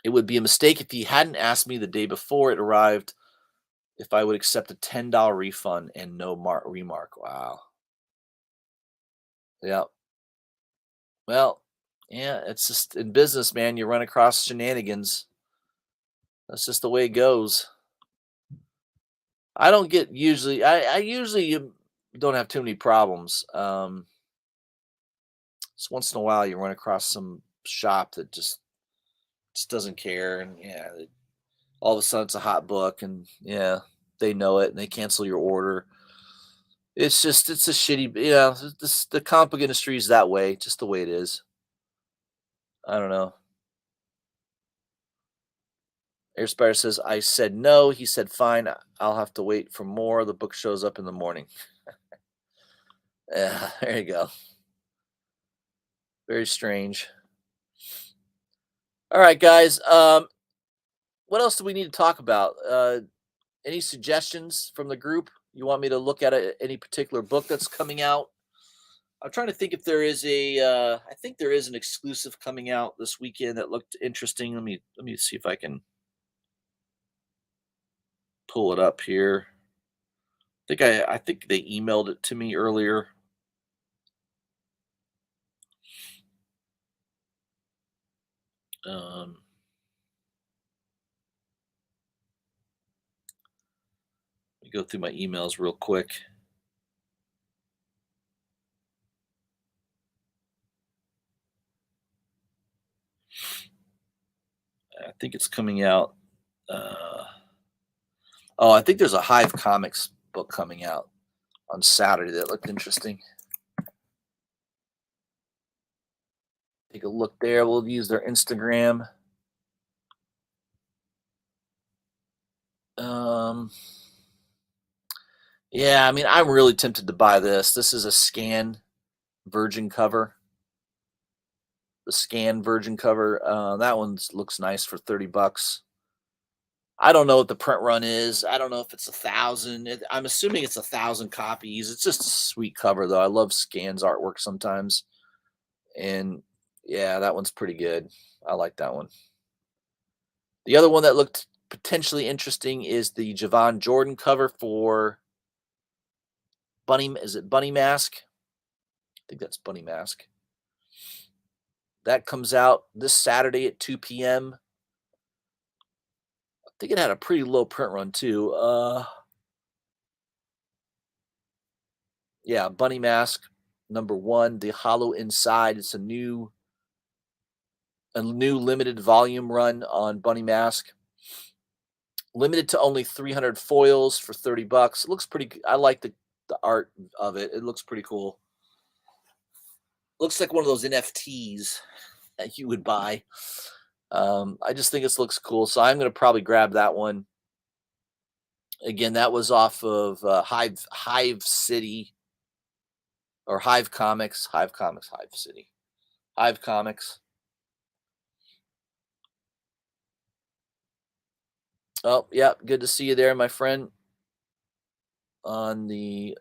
Speaker 1: It would be a mistake if he hadn't asked me the day before it arrived if I would accept a $10 refund and no remark. Wow. Yeah. Well, yeah, it's just in business, man. You run across shenanigans. That's just the way it goes. I don't get usually. I usually don't have too many problems. Just once in a while, you run across some shop that just doesn't care, and yeah, all of a sudden it's a hot book, and yeah, they know it, and they cancel your order. It's a shitty. Yeah, the comic book industry is that way, just the way it is. I don't know. Airspire says, I said no. He said, fine. I'll have to wait for more. The book shows up in the morning. Yeah, there you go. Very strange. All right, guys. What else do we need to talk about? Any suggestions from the group? You want me to look at any particular book that's coming out? I'm trying to think if there is I think there is an exclusive coming out this weekend that looked interesting. Let me see if I can pull it up here. I think they emailed it to me earlier. Um, Let me go through my emails real quick. I think it's coming out. Oh, I think there's a Hive Comics book coming out on Saturday that looked interesting. Take a look there. We'll use their Instagram. Yeah, I mean, I'm really tempted to buy this. This is a scan virgin cover. The scan virgin cover. That one looks nice for $30. I don't know what the print run is. I don't know if it's 1,000. I'm assuming it's 1,000 copies. It's just a sweet cover, though. I love Scan's artwork sometimes, and yeah, that one's pretty good. I like that one. The other one that looked potentially interesting is the Javon Jordan cover for Bunny. Is it Bunny Mask? I think that's Bunny Mask. That comes out this Saturday at 2 p.m. I think it had a pretty low print run too. Yeah, Bunny Mask #1, The Hollow Inside. It's a new limited volume run on Bunny Mask. Limited to only 300 foils for $30. It looks pretty. I like the art of it. It looks pretty cool. Looks like one of those NFTs that you would buy. I just think this looks cool, so I'm going to probably grab that one. Again, that was off of Hive City or Hive Comics, Hive City, Hive Comics. Oh, yeah, good to see you there, my friend, on the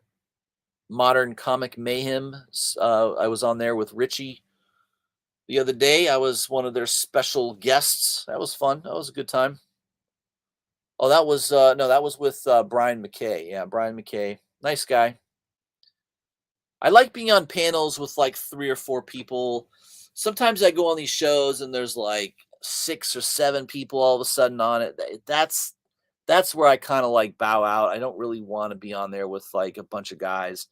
Speaker 1: Modern Comic Mayhem. I was on there with Richie the other day. I was one of their special guests. That was fun. That was a good time. Oh, that was no, that was with Brian McKay. Yeah, Brian McKay, nice guy. I like being on panels with like 3 or 4 people. sometimes I go on these shows and there's like 6 or 7 people all of a sudden on it. That's where I kind of like bow out. I don't really want to be on there with like a bunch of guys.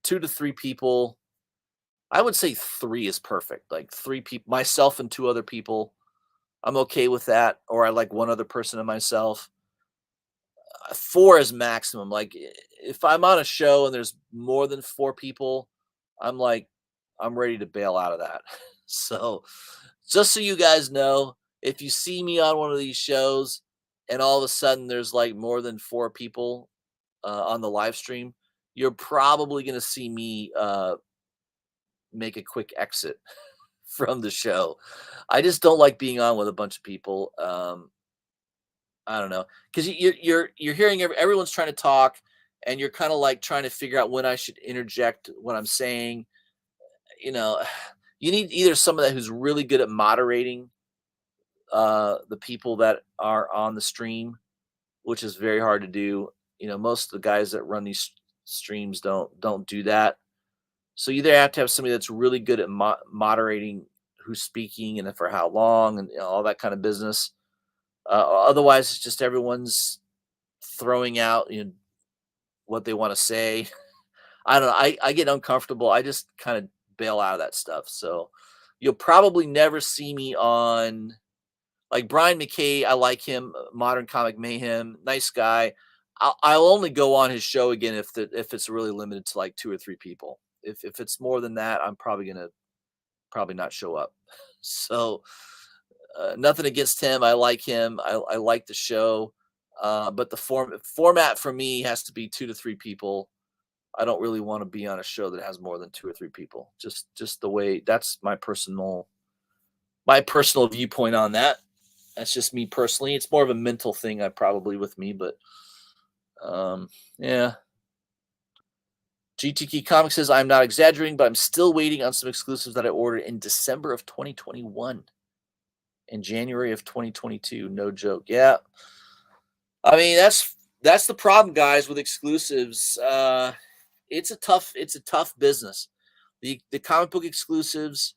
Speaker 1: 2 to 3 people. I would say 3 is perfect. Like 3 people, myself and 2 other people. I'm okay with that. Or I like one other person and myself. 4 is maximum. Like if I'm on a show and there's more than 4 people, I'm like, I'm ready to bail out of that. So just so you guys know, if you see me on one of these shows and all of a sudden there's like more than 4 people on the live stream, you're probably going to see me make a quick exit from the show. I just don't like being on with a bunch of people. I don't know, because you're hearing everyone's trying to talk, and you're kind of like trying to figure out when I should interject what I'm saying. You know, you need either someone who's really good at moderating the people that are on the stream, which is very hard to do. Most of the guys that run these streams don't do that. So you either have to have somebody that's really good at moderating who's speaking and for how long and all that kind of business. Otherwise, it's just everyone's throwing out what they want to say. I don't know. I get uncomfortable. I just kind of bail out of that stuff. So you'll probably never see me on like Brian McKay. I like him. Modern Comic Mayhem, nice guy. I'll only go on his show again if it's really limited to like 2 or 3 people. If it's more than that, I'm probably gonna not show up. So nothing against him. I like him. I like the show. But the format for me has to be 2 to 3 people. I don't really want to be on a show that has more than 2 or 3 people. Just the way that's my personal viewpoint on that. That's just me personally. It's more of a mental thing, probably with me, but yeah. GTK Comics says I'm not exaggerating, but I'm still waiting on some exclusives that I ordered in December of 2021 and January of 2022. No joke. Yeah. I mean, that's the problem, guys, with exclusives. It's a tough business. The comic book exclusives,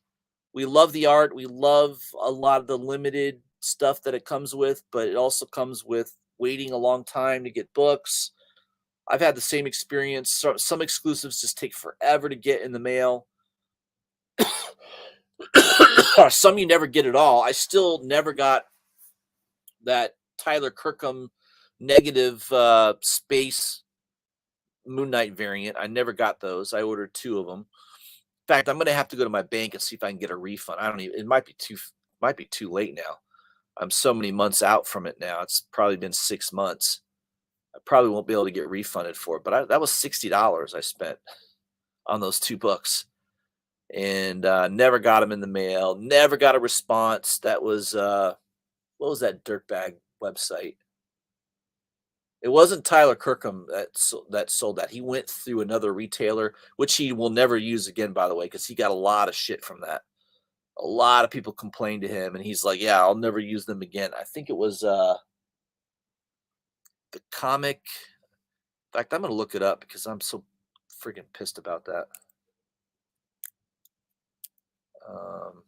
Speaker 1: we love the art, we love a lot of the limited stuff that it comes with, but it also comes with waiting a long time to get books. I've had the same experience. Some exclusives just take forever to get in the mail. Some you never get at all. I still never got that Tyler Kirkham negative space Moon Knight variant. I never got those. I ordered 2 of them. In fact, I'm going to have to go to my bank and see if I can get a refund. I don't even. It might be too late now. I'm so many months out from it now. It's probably been 6 months. I probably won't be able to get refunded for it. But that was $60 I spent on those 2 books, and never got them in the mail. Never got a response. That was what was that dirtbag website? It wasn't Tyler Kirkham that sold that. He went through another retailer, which he will never use again, by the way, because he got a lot of shit from that. A lot of people complained to him, and he's like, "Yeah, I'll never use them again." I think it was the comic. In fact, I'm gonna look it up because I'm so freaking pissed about that. Um,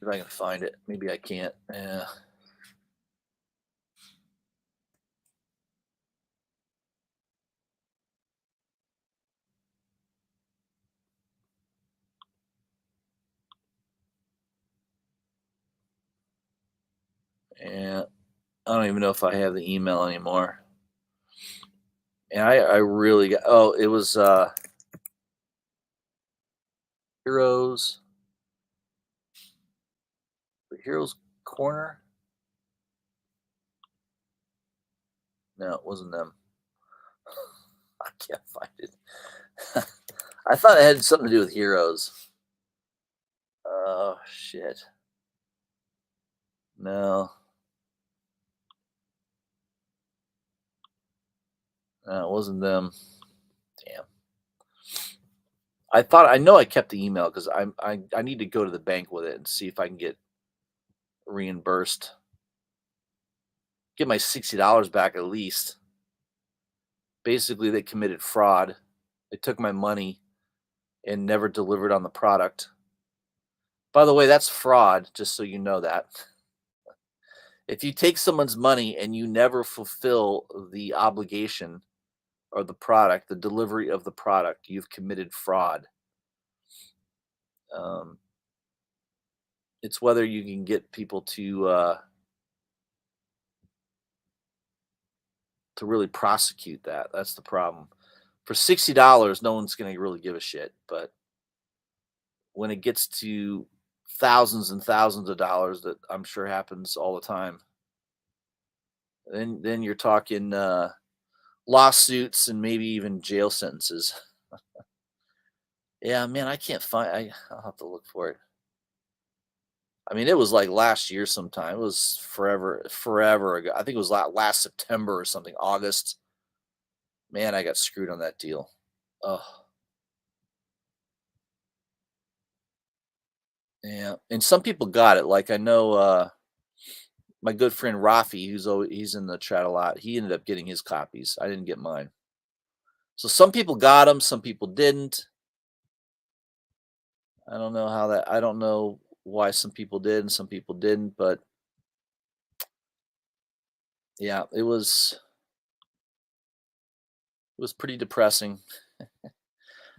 Speaker 1: if I can find it, maybe I can't. Yeah. Yeah, I don't even know if I have the email anymore. And I really got. Oh, it was Heroes. The Heroes Corner. No, it wasn't them. I can't find it. I thought it had something to do with Heroes. Oh shit. No. No, it wasn't them. Damn. I know I kept the email because I need to go to the bank with it and see if I can get reimbursed. get my $60 back at least. Basically, they committed fraud. They took my money and never delivered on the product. By the way, that's fraud, just so you know that. If you take someone's money and you never fulfill the obligation or the product, the delivery of the product, you've committed fraud. Um, it's whether you can get people to really prosecute that. That's the problem. For $60, no one's going to really give a shit. But when it gets to thousands and thousands of dollars, that I'm sure happens all the time, then you're talking lawsuits and maybe even jail sentences. Yeah, man, I can't find. I'll have to look for it. I mean, it was like last year sometime. It was forever ago. I think it was last September or something, August. Man, I got screwed on that deal. Oh, yeah. And some people got it. Like I know my good friend Rafi, he's in the chat a lot. He ended up getting his copies. I didn't get mine. So some people got them, some people didn't. I don't know how that. I don't know why some people did and some people didn't, but yeah, it was pretty depressing.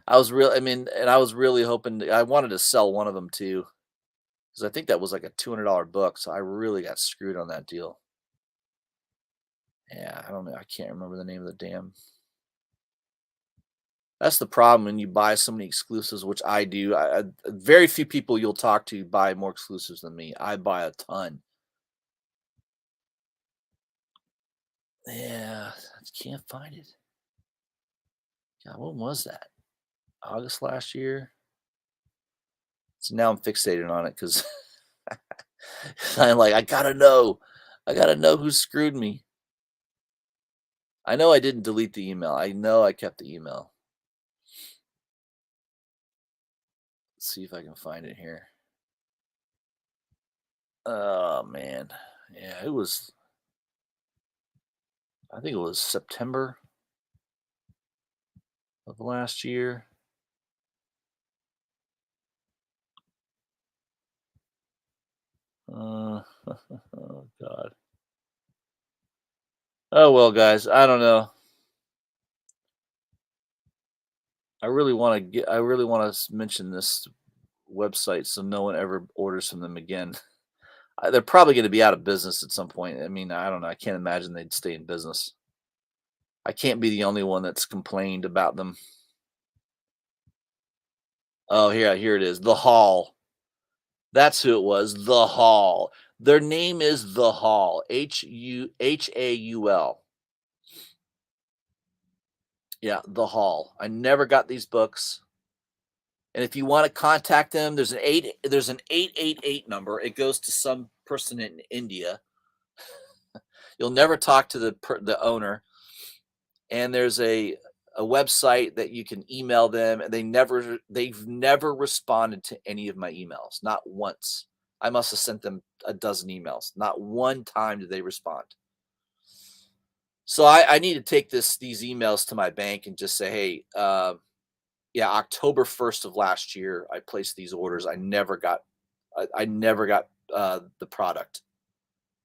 Speaker 1: I mean, and I was really hoping I wanted to sell one of them too, because I think that was like a $200 book. So I really got screwed on that deal. Yeah, I don't know. I can't remember the name of the damn. That's the problem when you buy so many exclusives, which I do. Very few people you'll talk to buy more exclusives than me. I buy a ton. Yeah, I can't find it. God, when was that? August last year. So now I'm fixated on it because I'm like, I gotta know. I gotta know who screwed me. I know I didn't delete the email. I know I kept the email. Let's see if I can find it here. Oh man. Yeah, I think it was September of last year. Oh god. Oh well, guys. I don't know. I really want to mention this website so no one ever orders from them again. They're probably going to be out of business at some point. I mean, I don't know. I can't imagine they'd stay in business. I can't be the only one that's complained about them. Oh, here it is. The Hall. That's who it was. The Hall. Their name is The Hall. Haul. Yeah, The Hall. I never got these books. And if you want to contact them, there's an 888 number. It goes to some person in India. You'll never talk to the owner. And there's a website that you can email them, and they've never responded to any of my emails, not once. I must have sent them a dozen emails. Not one time did they respond. So I need to take these emails to my bank and just say, hey, yeah, October 1st of last year, I placed these orders. I never got the product.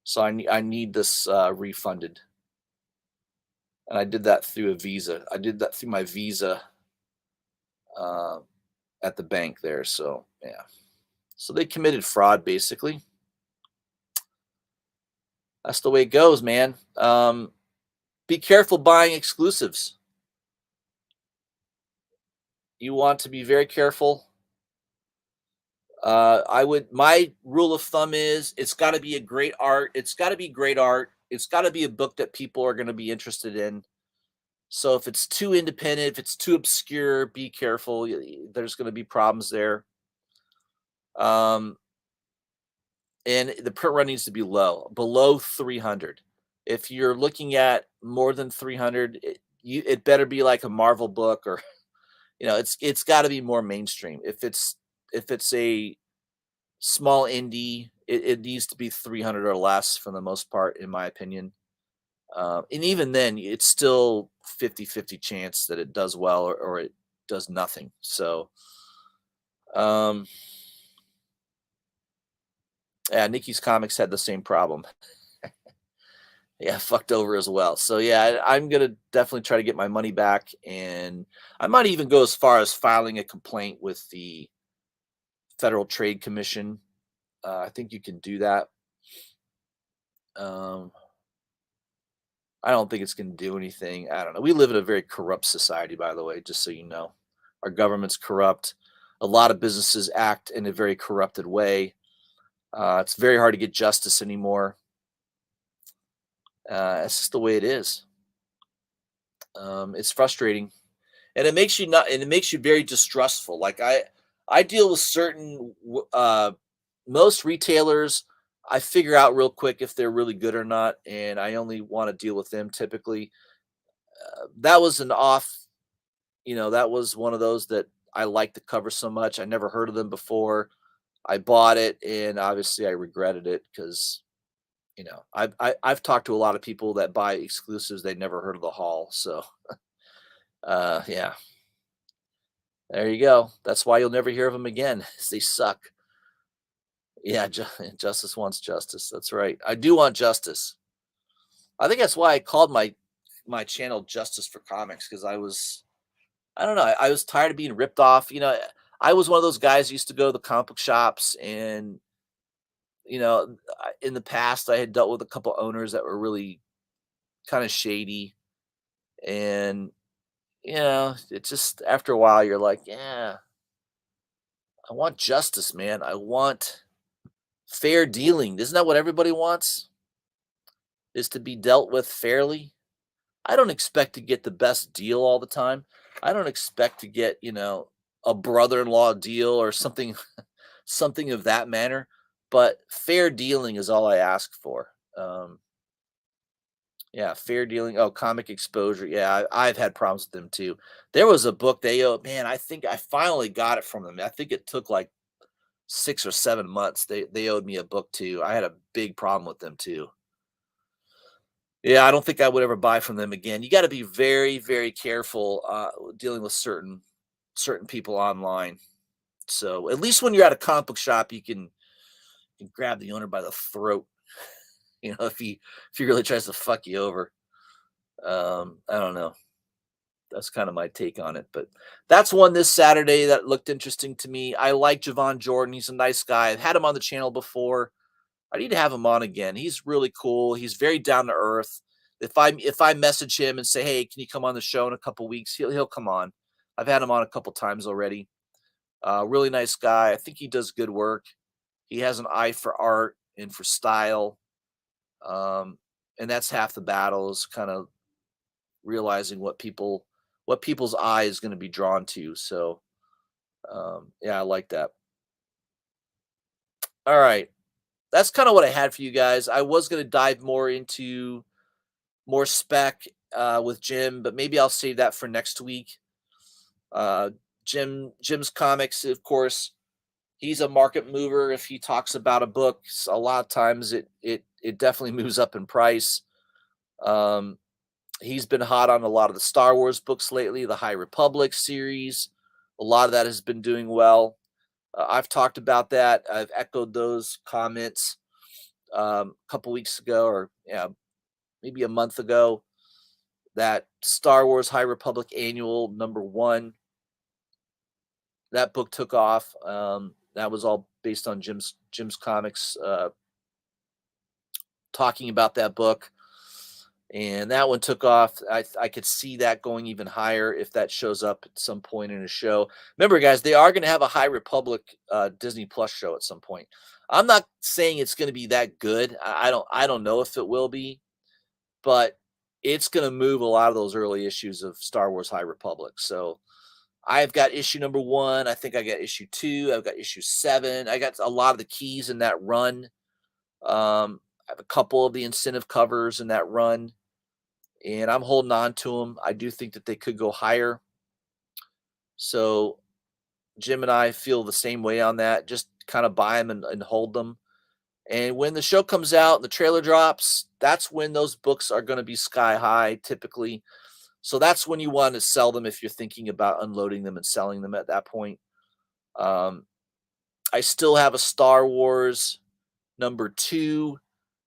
Speaker 1: So I need this refunded. And I did that through a Visa. I did that through my Visa uh, at the bank there. So yeah, so they committed fraud basically. That's the way it goes, man. Be careful buying exclusives. You want to be very careful. My rule of thumb is it's got to be a great art. It's got to be great art. It's got to be a book that people are going to be interested in. So if it's too independent, if it's too obscure, be careful. There's going to be problems there. Um, and the print run needs to be low, below 300. If you're looking at more than 300, it better be like a Marvel book, or it's got to be more mainstream. If it's a small indie, it needs to be 300 or less for the most part, in my opinion. And even then, it's still 50-50 chance that it does well or it does nothing. So, um, yeah, Nikki's Comics had the same problem. Yeah, fucked over as well. So yeah, I'm gonna definitely try to get my money back, and I might even go as far as filing a complaint with the Federal Trade Commission. I think you can do that. Um, I don't think it's going to do anything. I don't know. We live in a very corrupt society, by the way, just so you know. Our government's corrupt. A lot of businesses act in a very corrupted way. It's very hard to get justice anymore. It's just the way it is. It's frustrating, and it makes you not, and it makes you very distrustful. Like I deal with certain most retailers. I figure out real quick if they're really good or not, and I only want to deal with them typically. That was an off that was one of those that I liked the cover so much. I never heard of them before. I bought it, and obviously I regretted it because I've talked to a lot of people that buy exclusives. They never heard of the Hall. So yeah, there you go. That's why you'll never hear of them again. They suck. Yeah, justice wants justice. That's right. I do want justice. I think that's why I called my channel Justice for Comics, because I don't know. I was tired of being ripped off. I was one of those guys who used to go to the comic book shops, and in the past, I had dealt with a couple owners that were really kind of shady, and it just after a while, you're like, yeah, I want justice, man. I want fair dealing. Isn't that what everybody wants? Is to be dealt with fairly. I don't expect to get the best deal all the time. I don't expect to get, a brother-in-law deal or something something of that manner, but fair dealing is all I ask for. Yeah, fair dealing. Oh, comic exposure. Yeah, I've had problems with them too. There was a book they owed. Man, I think I finally got it from them. I think it took like 6 or 7 months. They owed me a book too. I had a big problem with them too. Yeah, I don't think I would ever buy from them again. You got to be very, very careful dealing with certain people online. So at least when you're at a comic book shop, you can grab the owner by the throat. If he really tries to fuck you over. I don't know. That's kind of my take on it, but that's one this Saturday that looked interesting to me. I like Javon Jordan. He's a nice guy. I've had him on the channel before. I need to have him on again. He's really cool. He's very down to earth. If I message him and say, "Hey, can you come on the show in a couple weeks?" He'll come on. I've had him on a couple times already. Really nice guy. I think he does good work. He has an eye for art and for style. Um, and that's half the battle, is kind of realizing what people's eye is going to be drawn to. So yeah, I like that. All right. That's kind of what I had for you guys. I was going to dive more into more spec with Jim, but maybe I'll save that for next week. Uh, Jim's comics, of course, he's a market mover. If he talks about a book, a lot of times it definitely moves up in price. Um, he's been hot on a lot of the Star Wars books lately, the High Republic series. A lot of that has been doing well. I've talked about that. I've echoed those comments a couple weeks ago, or yeah, maybe a month ago. That Star Wars High Republic Annual #1, that book took off. That was all based on Jim's comics, talking about that book, and that one took off. I could see that going even higher if that shows up at some point in a show. Remember, guys, they are going to have a High Republic Disney Plus show at some point. I'm not saying it's going to be that good. I don't know if it will be, but it's going to move a lot of those early issues of Star Wars High Republic. So I've got issue #1. I think I got issue 2. I've got issue 7. I got a lot of the keys in that run. I have a couple of the incentive covers in that run, and I'm holding on to them. I do think that they could go higher. So Jim and I feel the same way on that. Just kind of buy them and hold them. And when the show comes out, the trailer drops, that's when those books are going to be sky high typically. So that's when you want to sell them if you're thinking about unloading them and selling them at that point. Um, I still have a Star Wars #2,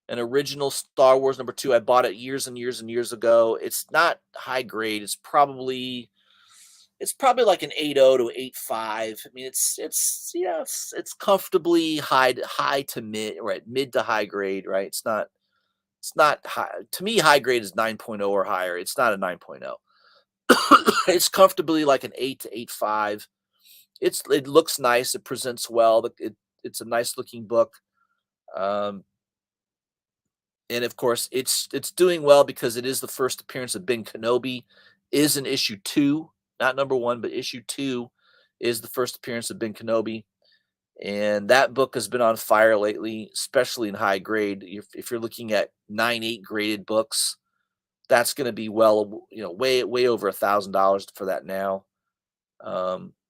Speaker 1: an original Star Wars #2. I bought it years and years and years ago. It's not high grade. It's probably like an 8.0 to 8.5. I mean, it's comfortably high to mid, right? Mid to high grade, right? It's not high. To me, high grade is 9.0 or higher. It's not a 9.0. It's comfortably like an 8 to 8.5. It looks nice. It presents well. It's a nice looking book. Um, and of course, it's doing well because it is the first appearance of Ben Kenobi. Is in issue 2, not #1, but issue 2 is the first appearance of Ben Kenobi. And that book has been on fire lately, especially in high grade. If you're looking at 9.8 graded books, that's going to be way over $1,000 for that now.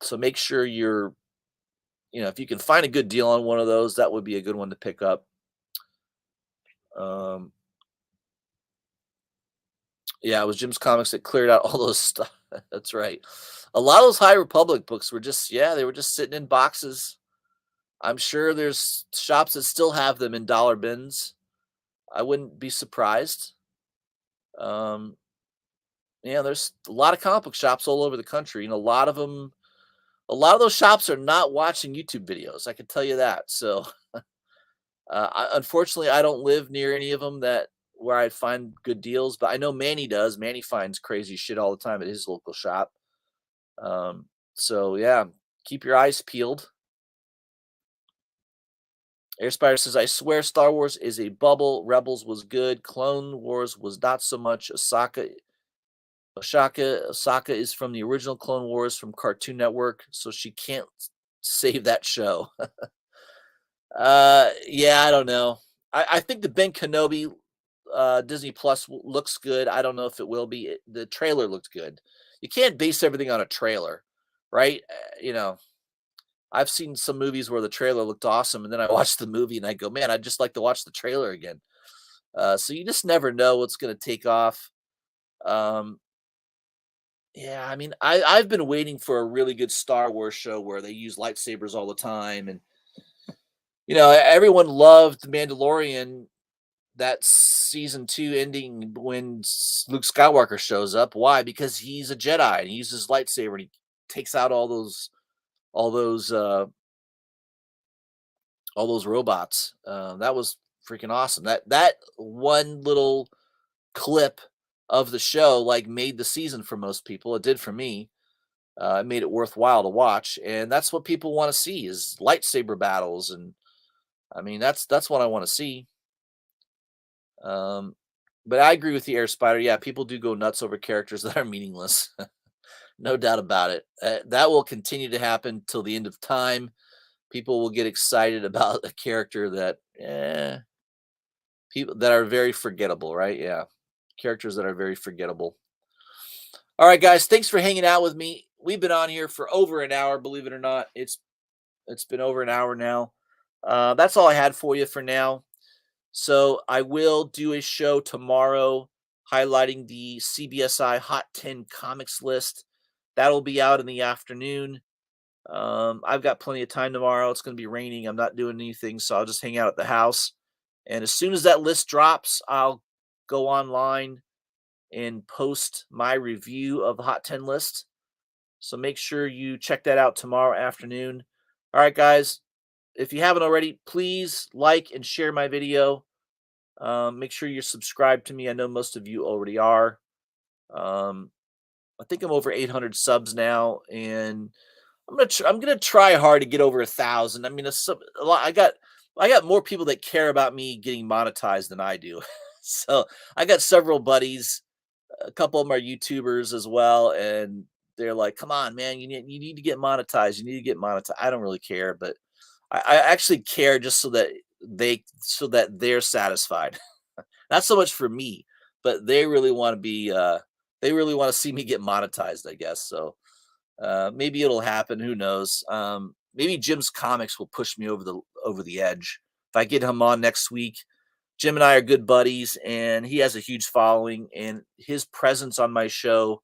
Speaker 1: So make sure if you can find a good deal on one of those, that would be a good one to pick up. Um, yeah, it was Jim's Comics that cleared out all those stuff. That's right. A lot of those High Republic books were they were just sitting in boxes. I'm sure there's shops that still have them in dollar bins. I wouldn't be surprised. Um, yeah, there's a lot of comic book shops all over the country, and a lot of those shops are not watching YouTube videos. I can tell you that. So, unfortunately, I don't live near any of them that where I'd find good deals, but I know Manny does. Manny finds crazy shit all the time at his local shop. Um, so yeah, keep your eyes peeled. Airspire says, I swear Star Wars is a bubble. Rebels was good. Clone Wars was not so much. Osaka is from the original Clone Wars from Cartoon Network, so she can't save that show. Yeah, I don't know. I think the Ben Kenobi Disney Plus looks good. I don't know if it will be. The trailer looked good. You can't base everything on a trailer, right? I've seen some movies where the trailer looked awesome, and then I watch the movie and I go, man, I'd just like to watch the trailer again. So you just never know what's going to take off. Um, yeah, I mean, I've been waiting for a really good Star Wars show where they use lightsabers all the time, and everyone loved Mandalorian. That season 2 ending when Luke Skywalker shows up. Why? Because he's a Jedi and he uses lightsaber and he takes out all those uh, all those robots. That was freaking awesome. That one little clip of the show like made the season for most people. It did for me. It made it worthwhile to watch, and that's what people want to see is lightsaber battles. And I mean, that's what I want to see. Um, but I agree with the Air Spider. Yeah, people do go nuts over characters that are meaningless. No doubt about it. That will continue to happen till the end of time. People will get excited about a character that people that are very forgettable, right? Yeah. Characters that are very forgettable. All right, guys, thanks for hanging out with me. We've been on here for over an hour, believe it or not. It's been over an hour now. That's all I had for you for now. So I will do a show tomorrow highlighting the CBSI Hot 10 comics list. That'll be out in the afternoon. I've got plenty of time tomorrow. It's going to be raining. I'm not doing anything, so I'll just hang out at the house. And as soon as that list drops, I'll go online and post my review of the Hot 10 list. So make sure you check that out tomorrow afternoon. All right, guys. If you haven't already, please like and share my video. Make sure you're subscribed to me. I know most of you already are. Um, I think I'm over 800 subs now, and I'm gonna try hard to get over 1,000. I mean, a lot. I got more people that care about me getting monetized than I do. So I got several buddies. A couple of them are YouTubers as well, and they're like, "Come on, man, you need to get monetized. You need to get monetized." I don't really care, but I actually care just so that they're satisfied. Not so much for me, but they really want to they really want to see me get monetized, I guess. So maybe it'll happen. Who knows? Maybe Jim's Comics will push me over the edge. if I get him on next week. Jim and I are good buddies, and he has a huge following, and his presence on my show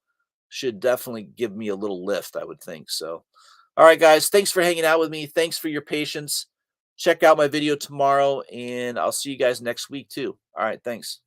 Speaker 1: should definitely give me a little lift, I would think. So, all right, guys, thanks for hanging out with me. Thanks for your patience. Check out my video tomorrow, and I'll see you guys next week too. All right, thanks.